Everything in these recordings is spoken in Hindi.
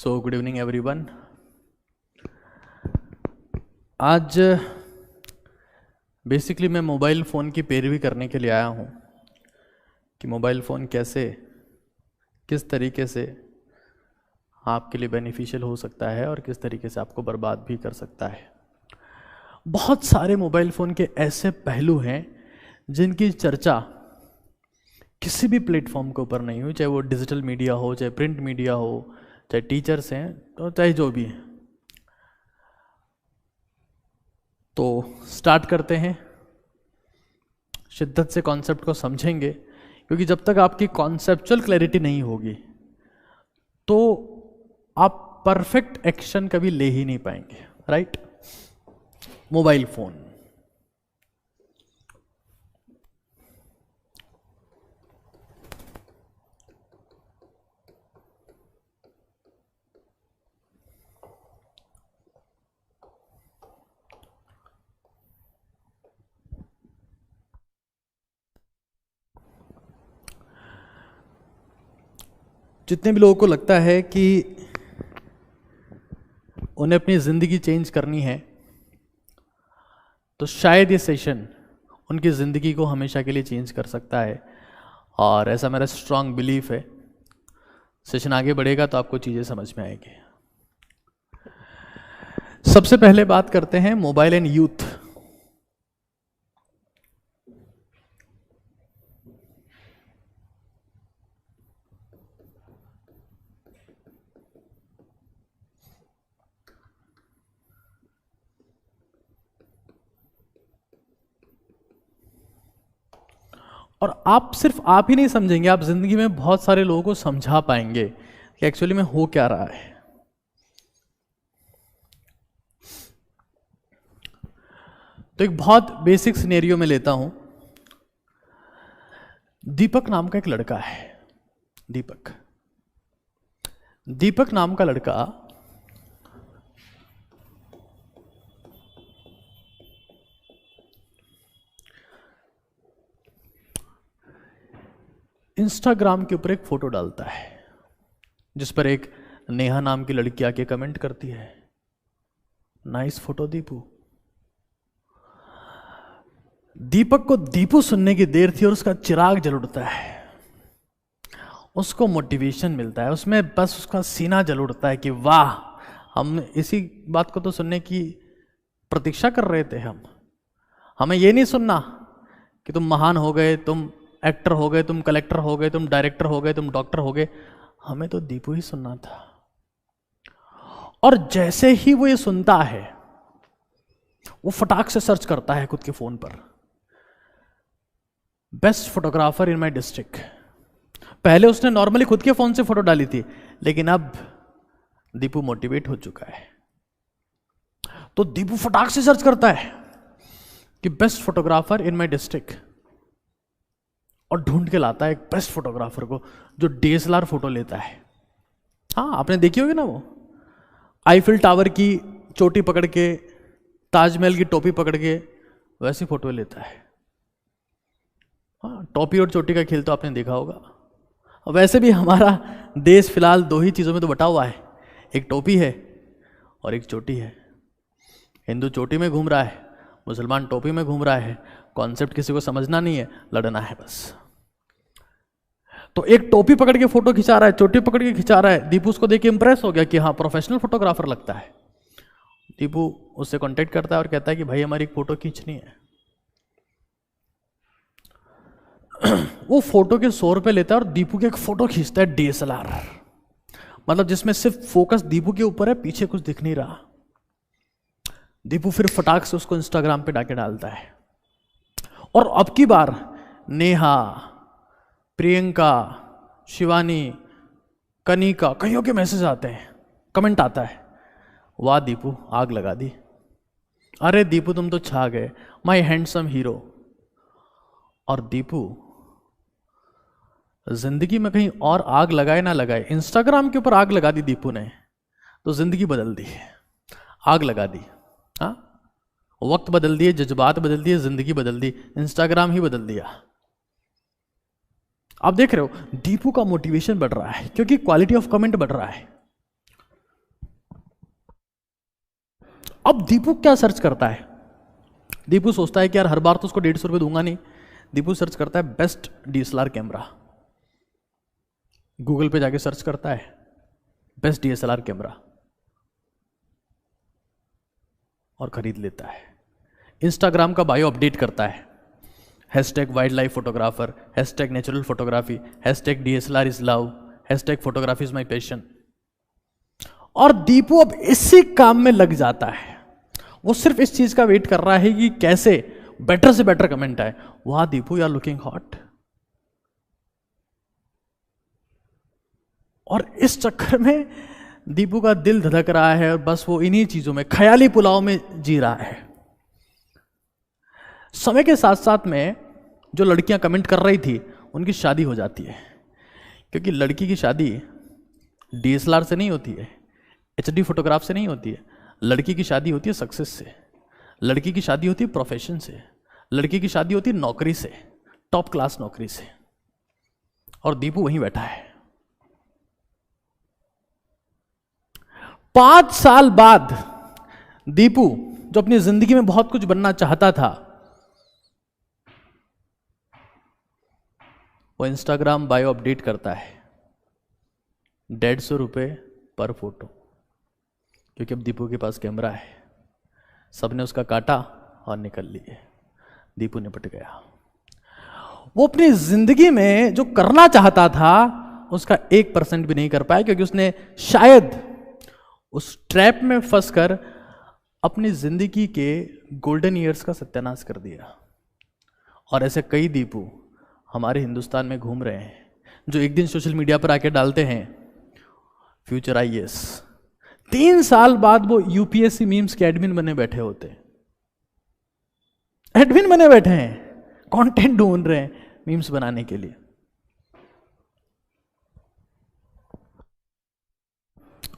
So good evening everyone. आज बेसिकली मैं मोबाइल फ़ोन की पैरवी करने के लिए आया हूँ कि मोबाइल फ़ोन कैसे किस तरीके से आपके लिए बेनिफिशियल हो सकता है और किस तरीके से आपको बर्बाद भी कर सकता है। बहुत सारे मोबाइल फ़ोन के ऐसे पहलू हैं जिनकी चर्चा किसी भी प्लेटफॉर्म के ऊपर नहीं हुई, चाहे वो डिजिटल मीडिया हो, चाहे प्रिंट मीडिया हो, चाहे टीचर्स हैं, तो चाहे जो भी हैं। तो स्टार्ट करते हैं, शिद्दत से कॉन्सेप्ट को समझेंगे, क्योंकि जब तक आपकी कॉन्सेप्चुअल क्लैरिटी नहीं होगी तो आप परफेक्ट एक्शन कभी ले ही नहीं पाएंगे। राइट? मोबाइल फोन, जितने भी लोगों को लगता है कि उन्हें अपनी ज़िंदगी चेंज करनी है, तो शायद ये सेशन उनकी ज़िंदगी को हमेशा के लिए चेंज कर सकता है, और ऐसा मेरा स्ट्रांग बिलीफ है। सेशन आगे बढ़ेगा तो आपको चीज़ें समझ में आएगी। सबसे पहले बात करते हैं मोबाइल एंड यूथ। और आप सिर्फ आप ही नहीं समझेंगे, आप जिंदगी में बहुत सारे लोगों को समझा पाएंगे कि एक्चुअली में हो क्या रहा है। तो एक बहुत बेसिक सिनेरियो में लेता हूं। दीपक नाम का एक लड़का है। दीपक नाम का लड़का इंस्टाग्राम के ऊपर एक फोटो डालता है जिस पर एक नेहा नाम की लड़की आके कमेंट करती है, नाइस फोटो दीपू। दीपक को दीपू सुनने की देर थी और उसका चिराग जल उठता है, उसको मोटिवेशन मिलता है, उसमें बस उसका सीना जल उठता है कि वाह, हम इसी बात को तो सुनने की प्रतीक्षा कर रहे थे। हमें ये नहीं सुनना कि तुम महान हो गए, तुम एक्टर हो गए, तुम कलेक्टर हो गए, तुम डायरेक्टर हो गए, तुम डॉक्टर हो गए, हमें तो दीपू ही सुनना था। और जैसे ही वो ये सुनता है, वो फटाक से सर्च करता है खुद के फोन पर, best photographer in my district. पहले उसने नॉर्मली खुद के फोन से फोटो डाली थी, लेकिन अब दीपू मोटिवेट हो चुका है, तो दीपू फटाक से सर्च करता है कि best photographer in my district, और ढूंढ के लाता है एक बेस्ट फोटोग्राफर को जो DSLR फोटो लेता है। हाँ, आपने देखी होगी ना, वो आईफिल टावर की चोटी पकड़ के, ताजमहल की टोपी पकड़ के वैसी फोटो लेता है। हाँ, टोपी और चोटी का खेल तो आपने देखा होगा। वैसे भी हमारा देश फिलहाल दो ही चीज़ों में तो बटा हुआ है, एक टोपी है और एक चोटी है। हिंदू चोटी में घूम रहा है, मुसलमान टोपी में घूम रहा है। कॉन्सेप्ट किसी को समझना नहीं है, लड़ना है बस। तो एक टोपी पकड़ के फोटो खिंचा रहा है, चोटी पकड़ के खिंचा रहा है। दीपू उसको देख के इंप्रेस हो गया कि हाँ, प्रोफेशनल फोटोग्राफर लगता है। दीपू उससे कांटेक्ट करता है और कहता है कि भाई, हमारी एक फोटो खींचनी है। वो फोटो के 100 रुपये लेता है और दीपू की एक फोटो खींचता है DSLR, मतलब जिसमें सिर्फ फोकस दीपू के ऊपर है, पीछे कुछ दिख नहीं रहा। दीपू फिर फटाक से उसको इंस्टाग्राम पे डाके डालता है, और अब की बार नेहा, प्रियंका, शिवानी, कनिका, कईयों के मैसेज आते हैं, कमेंट आता है, वाह दीपू, आग लगा दी। अरे दीपू, तुम तो छा गए, माय हैंडसम हीरो। और दीपू जिंदगी में कहीं और आग लगाए ना लगाए, इंस्टाग्राम के ऊपर आग लगा दी दीपू ने, तो जिंदगी बदल दी, आग लगा दी। हाँ, वक्त बदल दिए, जज्बात बदल दिए, जिंदगी बदल दी, इंस्टाग्राम ही बदल दिया। आप देख रहे हो दीपू का मोटिवेशन बढ़ रहा है क्योंकि क्वालिटी ऑफ कमेंट बढ़ रहा है। अब दीपू क्या सर्च करता है? दीपू सोचता है कि यार हर बार तो उसको 150 रुपये दूंगा नहीं। दीपू सर्च करता है बेस्ट डीएसएलआर कैमरा। गूगल पे जाके सर्च करता है बेस्ट डीएसएलआर कैमरा और खरीद लेता है। इंस्टाग्राम का बायो अपडेट करता है, hashtag wild life photographer, hashtag natural photography, hashtag DSLR is love, hashtag photography is my passion. और दीपू अब इसी काम में लग जाता है। वो सिर्फ इस चीज का वेट कर रहा है कि कैसे बेटर से बेटर कमेंट आए। वाह Deepu you are looking hot. और इस चक्कर में दीपू का दिल धड़क रहा है और बस वो इन्हीं चीजों में, ख्याली पुलाव में जी रहा है। समय के साथ साथ में जो लड़कियां कमेंट कर रही थी उनकी शादी हो जाती है, क्योंकि लड़की की शादी डीएसएलआर से नहीं होती है, एचडी फोटोग्राफ से नहीं होती है। लड़की की शादी होती है सक्सेस से, लड़की की शादी होती है प्रोफेशन से, लड़की की शादी होती है नौकरी से, टॉप क्लास नौकरी से। और दीपू वहीं बैठा है। 5 साल बाद दीपू जो अपनी जिंदगी में बहुत कुछ बनना चाहता था, वो इंस्टाग्राम बायो अपडेट करता है 150 रुपये पर फोटो, क्योंकि अब दीपू के पास कैमरा है। सबने उसका काटा और निकल लिए। दीपू निपट गया। वो अपनी जिंदगी में जो करना चाहता था उसका 1% भी नहीं कर पाया, क्योंकि उसने शायद उस ट्रैप में फंसकर अपनी जिंदगी के गोल्डन ईयर्स का सत्यानाश कर दिया। और ऐसे कई दीपू हमारे हिंदुस्तान में घूम रहे हैं, जो एक दिन सोशल मीडिया पर आके डालते हैं फ्यूचर आईएएस। 3 साल बाद वो यूपीएससी मीम्स के एडमिन बने बैठे होते हैं। एडमिन बने बैठे हैं, कंटेंट ढूंढ रहे हैं मीम्स बनाने के लिए।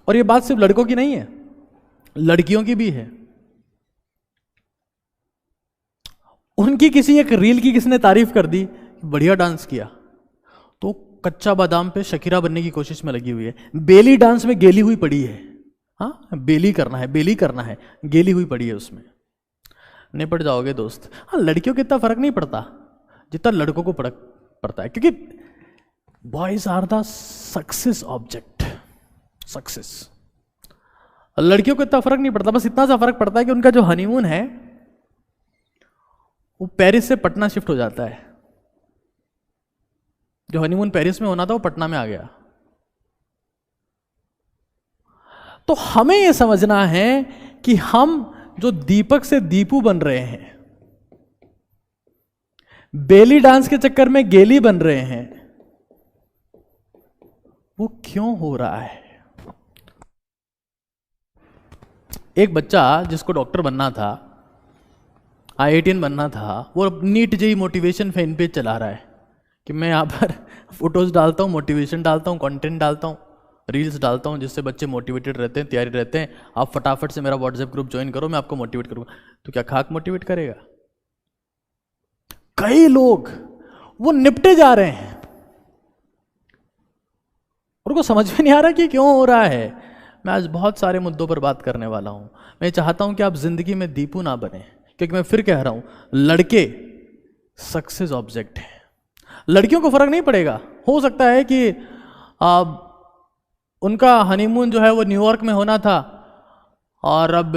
और ये बात सिर्फ लड़कों की नहीं है, लड़कियों की भी है। उनकी किसी एक रील की किसने तारीफ कर दी, बढ़िया डांस किया, तो कच्चा बादाम पे शकीरा बनने की कोशिश में लगी हुई है। बेली डांस में गेली हुई पड़ी है। हाँ, बेली करना है, बेली करना है, गेली हुई पड़ी है उसमें। निपट जाओगे दोस्त। हाँ, लड़कियों को इतना फर्क नहीं पड़ता जितना लड़कों को पड़ता है, क्योंकि boys are the success object. Success लड़कियों को इतना फर्क नहीं पड़ता, बस इतना सा फर्क पड़ता है कि उनका जो हनीमून है वो पेरिस से पटना शिफ्ट हो जाता है। जो हनीमून पेरिस में होना था वो पटना में आ गया। तो हमें यह समझना है कि हम जो दीपक से दीपू बन रहे हैं, बेली डांस के चक्कर में गेली बन रहे हैं, वो क्यों हो रहा है। एक बच्चा जिसको डॉक्टर बनना था, IITian बनना था, वो NEET JEE motivation fan page चला रहा है कि मैं यहाँ पर फोटोज डालता हूँ, मोटिवेशन डालता हूँ, कंटेंट डालता हूँ, रील्स डालता हूँ, जिससे बच्चे मोटिवेटेड रहते हैं, तैयारी रहते हैं। आप फटाफट से मेरा व्हाट्सएप ग्रुप ज्वाइन करो, मैं आपको मोटिवेट करूँगा। तो क्या खाक मोटिवेट करेगा? कई लोग वो निपटे जा रहे हैं, उनको समझ में नहीं आ रहा कि क्यों हो रहा है। मैं आज बहुत सारे मुद्दों पर बात करने वाला हूं। मैं चाहता हूं कि आप जिंदगी में दीपू ना बने, क्योंकि मैं फिर कह रहा हूं, लड़के सक्सेस ऑब्जेक्ट हैं। लड़कियों को फर्क नहीं पड़ेगा। हो सकता है कि उनका हनीमून जो है वो न्यूयॉर्क में होना था और अब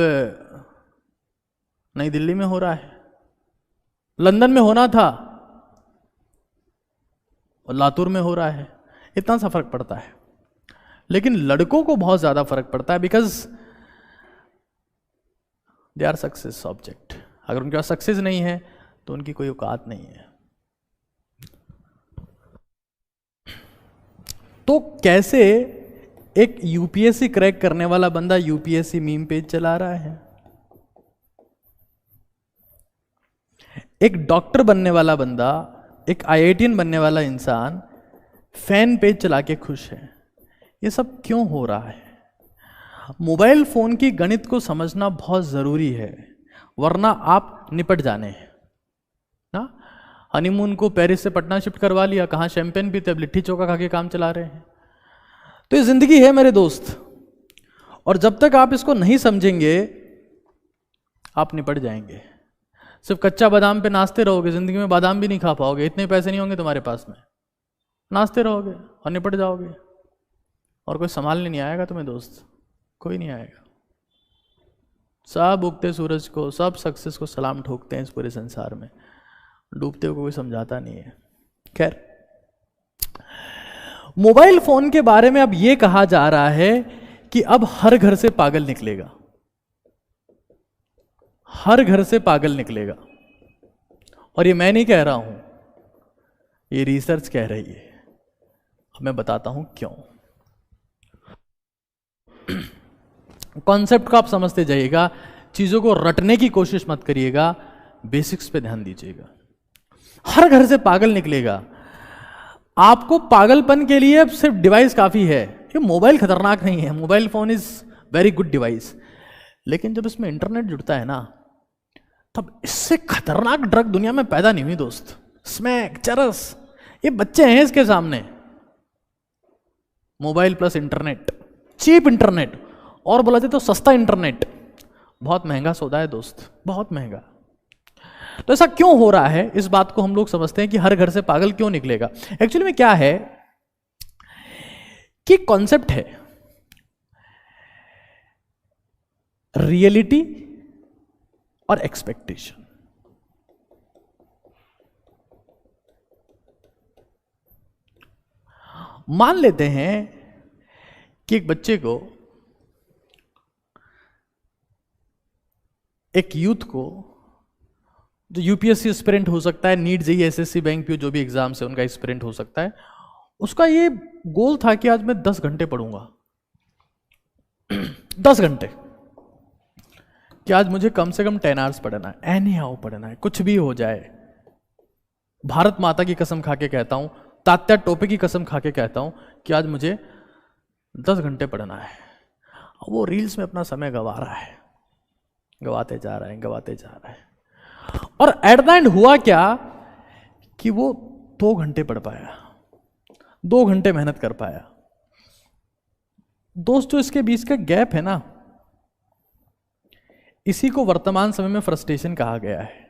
नई दिल्ली में हो रहा है, लंदन में होना था और लातूर में हो रहा है। इतना सा फर्क पड़ता है। लेकिन लड़कों को बहुत ज्यादा फर्क पड़ता है, because they are success object. अगर उनके पास सक्सेस नहीं है तो उनकी कोई औकात नहीं है। तो कैसे एक यूपीएससी क्रैक करने वाला बंदा यूपीएससी मीम पेज चला रहा है, एक डॉक्टर बनने वाला बंदा, एक IITian बनने वाला इंसान फैन पेज चला के खुश है। ये सब क्यों हो रहा है? मोबाइल फोन की गणित को समझना बहुत जरूरी है, वरना आप निपट जाने हैं ना। हनीमून को पेरिस से पटना शिफ्ट करवा लिया, कहाँ शैंपेन पीते, अब लिट्टी चोखा खा के काम चला रहे हैं। तो ये जिंदगी है मेरे दोस्त, और जब तक आप इसको नहीं समझेंगे आप निपट जाएंगे। सिर्फ कच्चा बादाम पे नाचते रहोगे, जिंदगी में बादाम भी नहीं खा पाओगे, इतने पैसे नहीं होंगे तुम्हारे पास में। नाचते रहोगे और निपट जाओगे, और कोई संभालने नहीं आएगा तुम्हें दोस्त, कोई नहीं आएगा। सब उगते सूरज को, सब सक्सेस को सलाम ठोकते हैं इस पूरे संसार में, डूबते हुए कोई समझाता नहीं है। खैर, मोबाइल फोन के बारे में अब यह कहा जा रहा है कि अब हर घर से पागल निकलेगा, हर घर से पागल निकलेगा। और ये मैं नहीं कह रहा हूं, ये रिसर्च कह रही है। अब मैं बताता हूं क्यों। कॉन्सेप्ट को आप समझते जाइएगा, चीजों को रटने की कोशिश मत करिएगा, बेसिक्स पे ध्यान दीजिएगा। हर घर से पागल निकलेगा। आपको पागलपन के लिए अब सिर्फ डिवाइस काफी है। ये मोबाइल खतरनाक नहीं है, mobile phone is very good device, लेकिन जब इसमें इंटरनेट जुड़ता है ना, तब इससे खतरनाक ड्रग दुनिया में पैदा नहीं हुई दोस्त। स्मैक, चरस, ये बच्चे हैं इसके सामने। Mobile plus internet, cheap internet, और बोला जाए तो सस्ता इंटरनेट। बहुत महंगा सौदा है दोस्त, बहुत महंगा। तो ऐसा क्यों हो रहा है, इस बात को हम लोग समझते हैं कि हर घर से पागल क्यों निकलेगा। एक्चुअली में क्या है कि कॉन्सेप्ट है रियलिटी और एक्सपेक्टेशन। मान लेते हैं कि एक बच्चे को, एक यूथ को, जो यूपीएससी एस्पिरेंट हो सकता है, NEET JEE SSC bank PO जो भी एग्जाम्स है उनका एस्पिरेंट हो सकता है, उसका ये गोल था कि आज मैं 10 घंटे पढ़ूंगा। 10 घंटे, कि आज मुझे कम से कम 10 आवर्स पढ़ना है, एनी हाउ पढ़ना है, कुछ भी हो जाए। भारत माता की कसम खा के कहता हूं, तात्या टोपे की कसम खा के कहता हूं कि आज मुझे 10 घंटे पढ़ना है। वो रील्स में अपना समय गंवा रहा है, गवाते जा रहा है, गवाते जा रहा है। और एट द एंड हुआ क्या कि वो 2 घंटे पढ़ पाया, 2 घंटे मेहनत कर पाया। दोस्त, जो इसके बीच का गैप है ना, इसी को वर्तमान समय में फ्रस्ट्रेशन कहा गया है,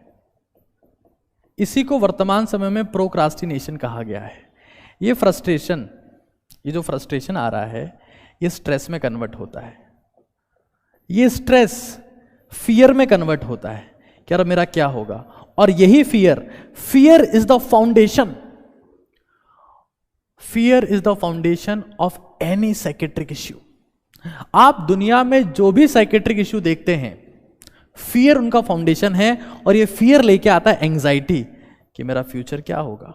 इसी को वर्तमान समय में प्रोक्रास्टिनेशन कहा गया है। ये फ्रस्ट्रेशन, ये जो फ्रस्ट्रेशन आ रहा है, ये स्ट्रेस में कन्वर्ट होता है। ये स्ट्रेस फियर में कन्वर्ट होता है कि यार मेरा क्या होगा। और यही fear is the foundation, fear is the foundation of any psychiatric issue. आप दुनिया में जो भी साइकेट्रिक इश्यू देखते हैं, फियर उनका फाउंडेशन है। और ये फियर लेके आता है एंजाइटी कि मेरा फ्यूचर क्या होगा,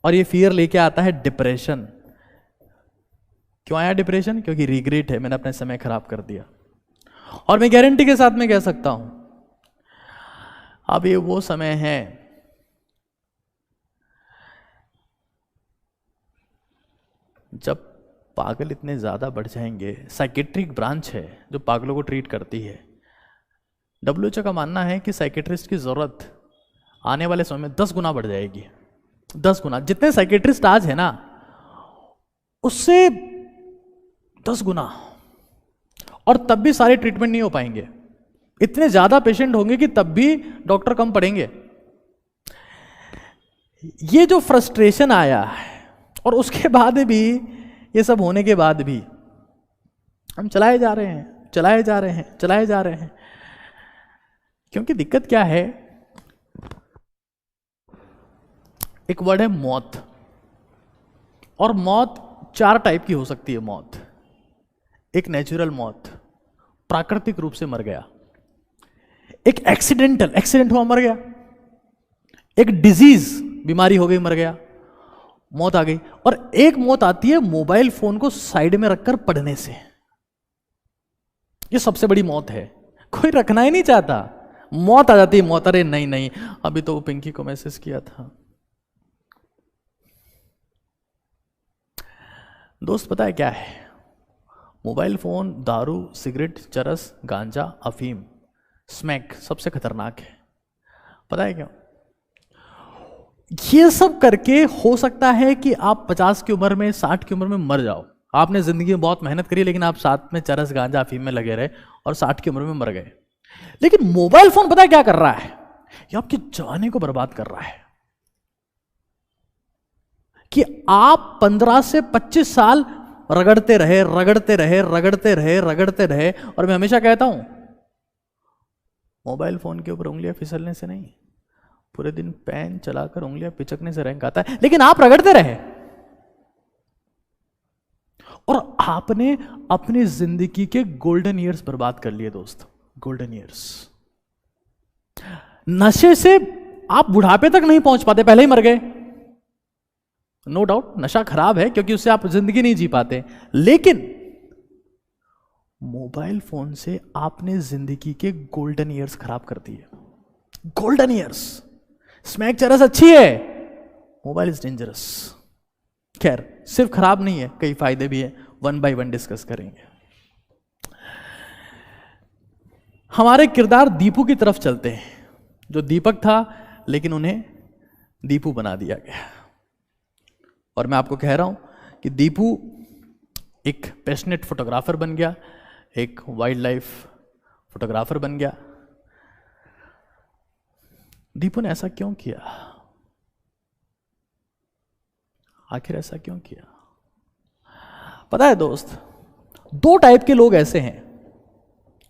और ये फियर लेके आता है डिप्रेशन। क्यों आया डिप्रेशन? क्योंकि रिग्रेट है, मैंने अपना समय खराब कर दिया। और मैं गारंटी के साथ में कह सकता हूं, अब ये वो समय है जब पागल इतने ज्यादा बढ़ जाएंगे। साइकेट्रिक ब्रांच है जो पागलों को ट्रीट करती है। WHO का मानना है कि साइकेट्रिस्ट की जरूरत आने वाले समय में 10 गुना बढ़ जाएगी। 10 गुना, जितने साइकेट्रिस्ट आज है ना, उससे 10 गुना। और तब भी सारे ट्रीटमेंट नहीं हो पाएंगे, इतने ज्यादा पेशेंट होंगे कि तब भी डॉक्टर कम पड़ेंगे। ये जो फ्रस्ट्रेशन आया है, और उसके बाद भी, ये सब होने के बाद भी हम चलाए जा रहे हैं, चलाए जा रहे हैं, चलाए जा रहे हैं। क्योंकि दिक्कत क्या है, एक वर्ड है मौत। और मौत 4 टाइप की हो सकती है मौत। एक नेचुरल मौत, प्राकृतिक रूप से मर गया। एक एक्सीडेंटल, एक्सीडेंट हुआ मर गया। एक डिजीज, बीमारी हो गई मर गया, मौत आ गई। और एक मौत आती है मोबाइल फोन को साइड में रखकर पढ़ने से। ये सबसे बड़ी मौत है, कोई रखना ही नहीं चाहता, मौत आ जाती है। मौत, अरे नहीं नहीं, अभी तो वो पिंकी को मैसेज किया था। दोस्त पता है क्या है, मोबाइल फोन, दारू, सिगरेट, चरस, गांजा, अफीम, स्मैक सबसे खतरनाक है। पता है क्यों? ये सब करके हो सकता है कि आप 50 की उम्र में, 60 की उम्र में मर जाओ। आपने जिंदगी में बहुत मेहनत करी, लेकिन आप साथ में चरस गांजा अफीम में लगे रहे और 60 की उम्र में मर गए। लेकिन मोबाइल फोन पता है क्या कर रहा है? ये आपकी जवानी को बर्बाद कर रहा है। कि आप 15 से 25 साल रगड़ते रहे रगड़ते रहे रगड़ते रहे रगड़ते रहे। और मैं हमेशा कहता हूं, मोबाइल फोन के ऊपर उंगलियां फिसलने से नहीं, पूरे दिन पेन चलाकर उंगलियां पिचकने से रैंक आता है। लेकिन आप रगड़ते रहे और आपने अपनी जिंदगी के गोल्डन ईयर्स बर्बाद कर लिए दोस्त, गोल्डन ईयर्स। नशे से आप बुढ़ापे तक नहीं पहुंच पाते, पहले ही मर गए। नो डाउट नशा खराब है, क्योंकि उससे आप जिंदगी नहीं जी पाते। लेकिन मोबाइल फोन से आपने जिंदगी के गोल्डन ईयर्स खराब कर दिए। Golden years. स्मैक चरस अच्छी है, मोबाइल इज डेंजरस। खैर, सिर्फ खराब नहीं है, कई फायदे भी है, 1 बाय 1 डिस्कस करेंगे। हमारे किरदार दीपू की तरफ चलते हैं, जो दीपक था लेकिन उन्हें दीपू बना दिया गया। और मैं आपको कह रहा हूं कि दीपू एक पैशनेट फोटोग्राफर बन गया, एक वाइल्ड लाइफ फोटोग्राफर बन गया। दीपू ने ऐसा क्यों किया? आखिर ऐसा क्यों किया? पता है दोस्त, 2 टाइप के लोग ऐसे हैं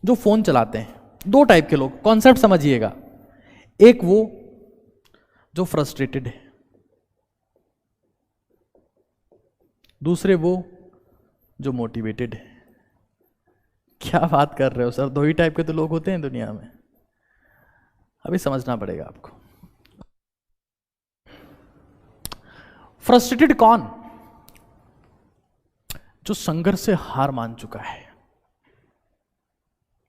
जो फोन चलाते हैं। 2 टाइप के लोग, कॉन्सेप्ट समझिएगा। एक वो जो फ्रस्ट्रेटेड है, दूसरे वो जो मोटिवेटेड है। क्या बात कर रहे हो सर? 2 ही टाइप के तो लोग होते हैं दुनिया में। अभी समझना पड़ेगा आपको। फ्रस्ट्रेटेड कौन? जो संघर्ष से हार मान चुका है,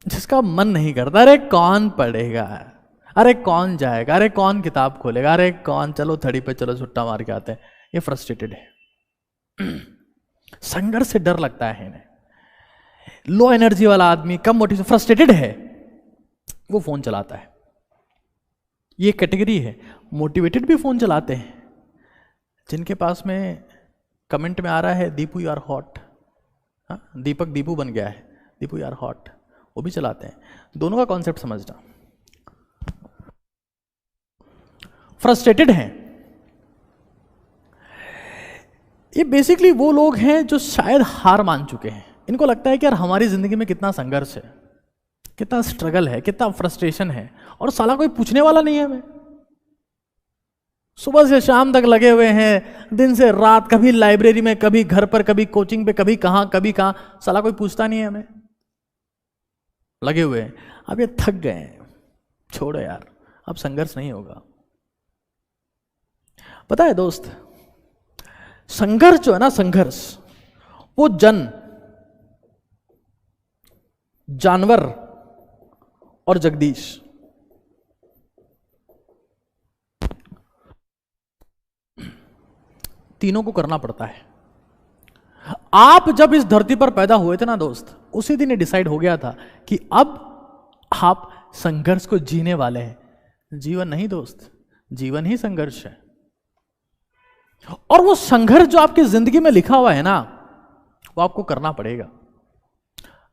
जिसका मन नहीं करता, अरे कौन पढ़ेगा, अरे कौन जाएगा, अरे कौन किताब खोलेगा, अरे कौन, चलो थड़ी पे चलो छुट्टा मार के आते हैं। ये फ्रस्ट्रेटेड है। संघर्ष से डर लगता है इन्हें। लो एनर्जी वाला आदमी, कम मोटिवेशन, फ्रस्ट्रेटेड है, वो फोन चलाता है। ये कैटेगरी है। मोटिवेटेड भी फोन चलाते हैं, जिनके पास में कमेंट में आ रहा है दीपू यू आर हॉट, दीपक दीपू बन गया है, दीपू यू आर हॉट, वो भी चलाते हैं। दोनों का कॉन्सेप्ट समझना। फ्रस्ट्रेटेड हैं, ये बेसिकली वो लोग हैं जो शायद हार मान चुके हैं। इनको लगता है कि यार हमारी जिंदगी में कितना संघर्ष है, कितना स्ट्रगल है, कितना फ्रस्ट्रेशन है, और साला कोई पूछने वाला नहीं है हमें। सुबह से शाम तक लगे हुए हैं, दिन से रात, कभी लाइब्रेरी में, कभी घर पर, कभी कोचिंग पे, कभी कहां, साला कोई पूछता नहीं है हमें। लगे हुए हैं। अब ये थक गए हैं, छोड़ो यार, अब संघर्ष नहीं होगा। पता है दोस्त, संघर्ष जो है ना, संघर्ष, वो जानवर और जगदीश, तीनों को करना पड़ता है। आप जब इस धरती पर पैदा हुए थे ना दोस्त, उसी दिन ये डिसाइड हो गया था कि अब आप संघर्ष को जीने वाले हैं। जीवन नहीं दोस्त, जीवन ही संघर्ष है। और वो संघर्ष जो आपकी जिंदगी में लिखा हुआ है ना, वो आपको करना पड़ेगा,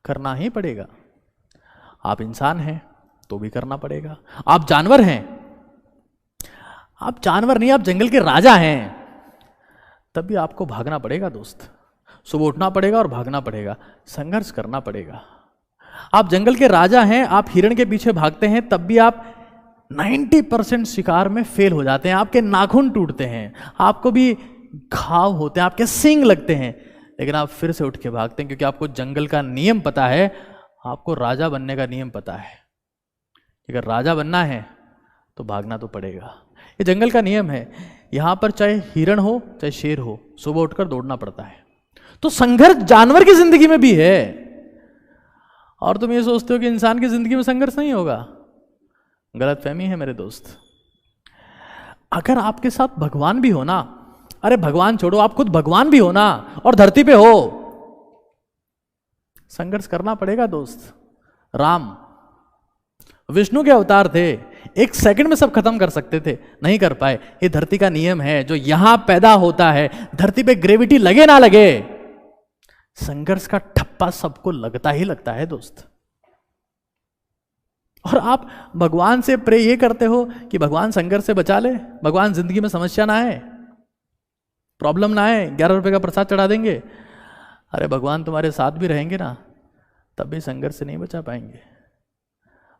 करना ही पड़ेगा। आप इंसान हैं तो भी करना पड़ेगा। आप जानवर हैं, आप जानवर नहीं, आप जंगल के राजा हैं, तब भी आपको भागना पड़ेगा दोस्त। सुबह उठना पड़ेगा और भागना पड़ेगा, संघर्ष करना पड़ेगा। आप जंगल के राजा हैं, आप हिरण के पीछे भागते हैं, तब भी आप 90% शिकार में फेल हो जाते हैं। आपके नाखून टूटते हैं, आपको भी घाव होते हैं, आपके सींग लगते हैं, लेकिन आप फिर से उठ के भागते हैं, क्योंकि आपको जंगल का नियम पता है, आपको राजा बनने का नियम पता है। अगर राजा बनना है तो भागना तो पड़ेगा। ये जंगल का नियम है। यहां पर चाहे हिरण हो चाहे शेर हो, सुबह उठकर दौड़ना पड़ता है। तो संघर्ष जानवर की जिंदगी में भी है। और तुम ये सोचते हो कि इंसान की जिंदगी में संघर्ष नहीं होगा, गलतफहमी है मेरे दोस्त। अगर आपके साथ भगवान भी हो ना, अरे भगवान छोड़ो, आप खुद भगवान भी हो ना और धरती पे हो, संघर्ष करना पड़ेगा दोस्त। राम विष्णु के अवतार थे, 1 सेकंड में सब खत्म कर सकते थे, नहीं कर पाए। ये धरती का नियम है, जो यहां पैदा होता है, धरती पे ग्रेविटी लगे ना लगे, संघर्ष का ठप्पा सबको लगता ही लगता है दोस्त। और आप भगवान से प्रे ये करते हो कि भगवान संघर्ष से बचा ले, भगवान जिंदगी में समस्या ना आए, प्रॉब्लम ना आए, 11 रुपए का प्रसाद चढ़ा देंगे। अरे भगवान तुम्हारे साथ भी रहेंगे ना, तब भी संघर्ष से नहीं बचा पाएंगे।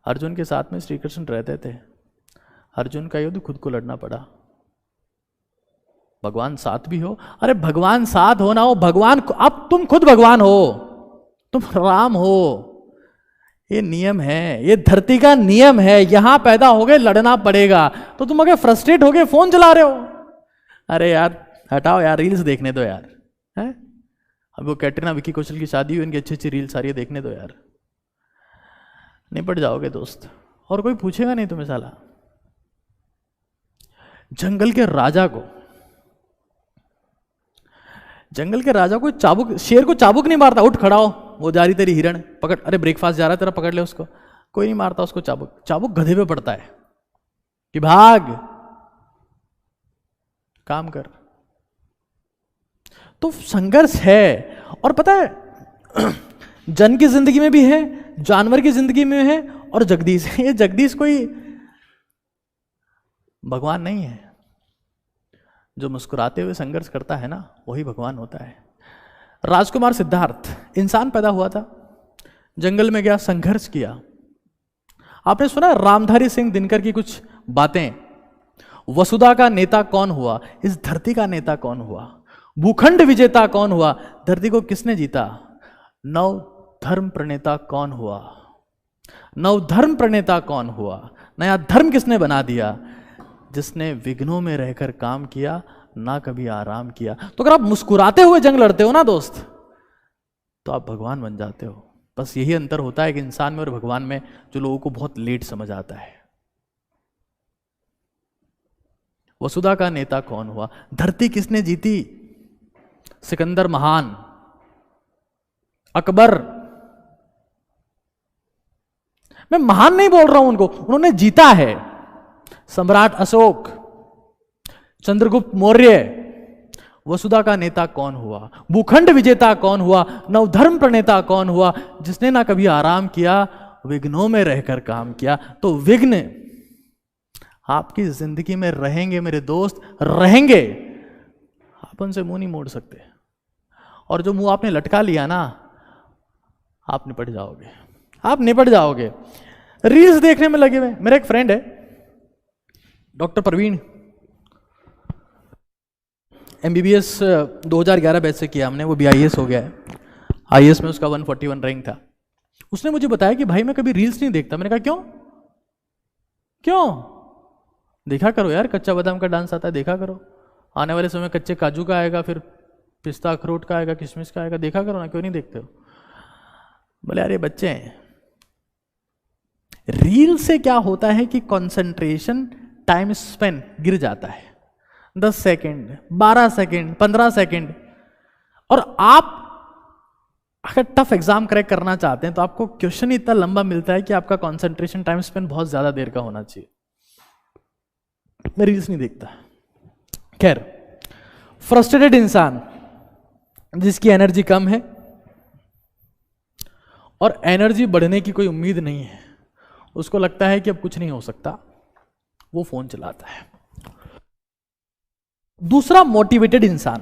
अर्जुन के साथ में श्री कृष्ण रहते थे, अर्जुन का युद्ध खुद को लड़ना पड़ा। भगवान साथ भी हो, अरे भगवान साथ हो ना हो, भगवान अब तुम खुद भगवान हो, तुम राम हो। ये नियम है, ये धरती का नियम है, यहां पैदा हो गए लड़ना पड़ेगा। तो तुम अगर फ्रस्ट्रेट हो गए फोन चला रहे हो, अरे यार हटाओ यार, रील्स देखने दो यार, है? अब वो कैटरीना विकी कौशल की शादी हुई, उनकी अच्छी अच्छी रील्स सारी देखने दो यार, निपट जाओगे दोस्त, और कोई पूछेगा नहीं तुम्हें साला। जंगल के राजा को चाबुक, शेर को चाबुक नहीं मारता, उठ खड़ा हो, वो जा रही तेरी हिरण पकड़, अरे ब्रेकफास्ट जा रहा है तेरा, पकड़ ले उसको, कोई नहीं मारता उसको चाबुक। चाबुक गधे पे पड़ता है कि भाग, काम कर। तो संघर्ष है। और पता है जन की जिंदगी में भी है, जानवर की जिंदगी में है, और जगदीश, ये जगदीश कोई भगवान नहीं है। जो मुस्कुराते हुए संघर्ष करता है ना, वही भगवान होता है। राजकुमार सिद्धार्थ इंसान पैदा हुआ था, जंगल में गया, संघर्ष किया। आपने सुना रामधारी सिंह दिनकर की कुछ बातें, वसुधा का नेता कौन हुआ, इस धरती का नेता कौन हुआ, भूखंड विजेता कौन हुआ, धरती को किसने जीता, नव धर्म प्रणेता कौन हुआ, नव धर्म प्रणेता कौन हुआ, नया धर्म किसने बना दिया, जिसने विघ्नों में रहकर काम किया, ना कभी आराम किया। तो अगर आप मुस्कुराते हुए जंग लड़ते हो ना दोस्त, तो आप भगवान बन जाते हो। बस यही अंतर होता है कि इंसान में और भगवान में, जो लोगों को बहुत लेट समझ आता है। वसुधा का नेता कौन हुआ, धरती किसने जीती, सिकंदर महान, अकबर। मैं महान नहीं बोल रहा हूं उनको, उन्होंने जीता है। सम्राट अशोक, चंद्रगुप्त मौर्य। वसुधा का नेता कौन हुआ, भूखंड विजेता कौन हुआ, नवधर्म प्रणेता कौन हुआ, जिसने ना कभी आराम किया, विघ्नों में रहकर काम किया। तो विघ्न आपकी जिंदगी में रहेंगे मेरे दोस्त, रहेंगे, आप उनसे मुंह नहीं मोड़ सकते। और जो मुंह आपने लटका लिया ना, आप निपट जाओगे, आप निपट जाओगे। रील्स देखने में लगे हुए। मेरा एक फ्रेंड है डॉक्टर प्रवीण, MBBS 2011 बैच से किया हमने, वो भी IAS हो गया है। IAS में उसका 141 रैंक था। उसने मुझे बताया कि भाई मैं कभी रील्स नहीं देखता। मैंने कहा क्यों? क्यों? देखा करो यार, कच्चा बादाम का डांस आता है, देखा करो। आने वाले समय कच्चे काजू का आएगा, फिर पिस्ता अखरोट का आएगा, किशमिश का आएगा, देखा करो ना, क्यों नहीं देखते हो? बोले यार ये बच्चे हैं। रील से क्या होता है कि कंसंट्रेशन, टाइम स्पेन गिर जाता है। 10 सेकेंड, 12 सेकेंड, 15 सेकेंड। और आप अगर टफ एग्जाम क्रैक करना चाहते हैं तो आपको क्वेश्चन इतना लंबा मिलता है कि आपका कंसंट्रेशन टाइम स्पेन बहुत ज्यादा देर का होना चाहिए। मैं रील्स नहीं देखता। खैर, फ्रस्ट्रेटेड इंसान जिसकी एनर्जी कम है और एनर्जी बढ़ने की कोई उम्मीद नहीं है, उसको लगता है कि अब कुछ नहीं हो सकता, वो फोन चलाता है। दूसरा मोटिवेटेड इंसान,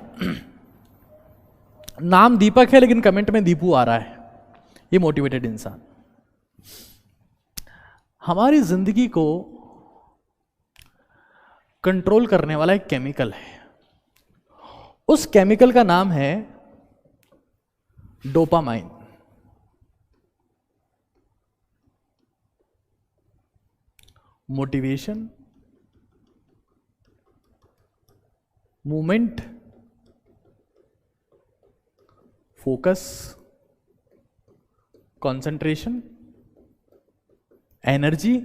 नाम दीपक है लेकिन कमेंट में दीपू आ रहा है, ये मोटिवेटेड इंसान। हमारी जिंदगी को कंट्रोल करने वाला एक केमिकल है। उस केमिकल का नाम है dopamine. Motivation, movement, focus, concentration, energy,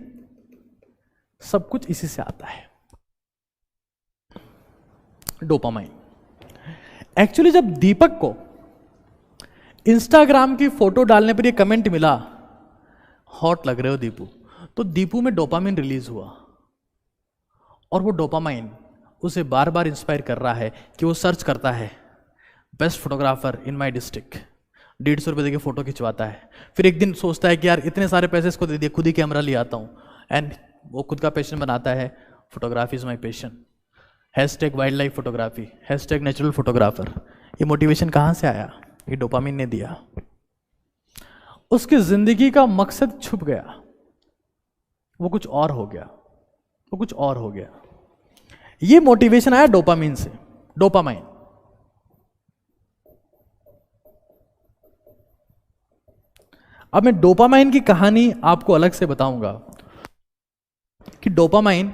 सब कुछ इसी से आता है, डोपामाइन। एक्चुअली जब दीपक को इंस्टाग्राम की फोटो डालने पर ये कमेंट मिला, हॉट लग रहे हो दीपू, तो दीपू में डोपामाइन रिलीज हुआ और वो डोपामाइन उसे बार बार इंस्पायर कर रहा है कि वो सर्च करता है best photographer in my district, 150 रुपये देके फोटो खिंचवाता है, फिर एक दिन सोचता है कि यार इतने सारे पैसे इसको दे दिए, खुद ही कैमरा ले आता हूँ, एंड वो खुद का पैशन बनाता है, photography is my passion, hashtag wild life photography, hashtag natural photographer. ये मोटिवेशन कहाँ से आया? ये डोपामिन ने दिया। उसकी जिंदगी का मकसद छुप गया, वो कुछ और हो गया, वो कुछ और हो गया। ये मोटिवेशन आया डोपामिन से, डोपामाइन। अब मैं डोपामाइन की कहानी आपको अलग से बताऊंगा कि डोपामाइन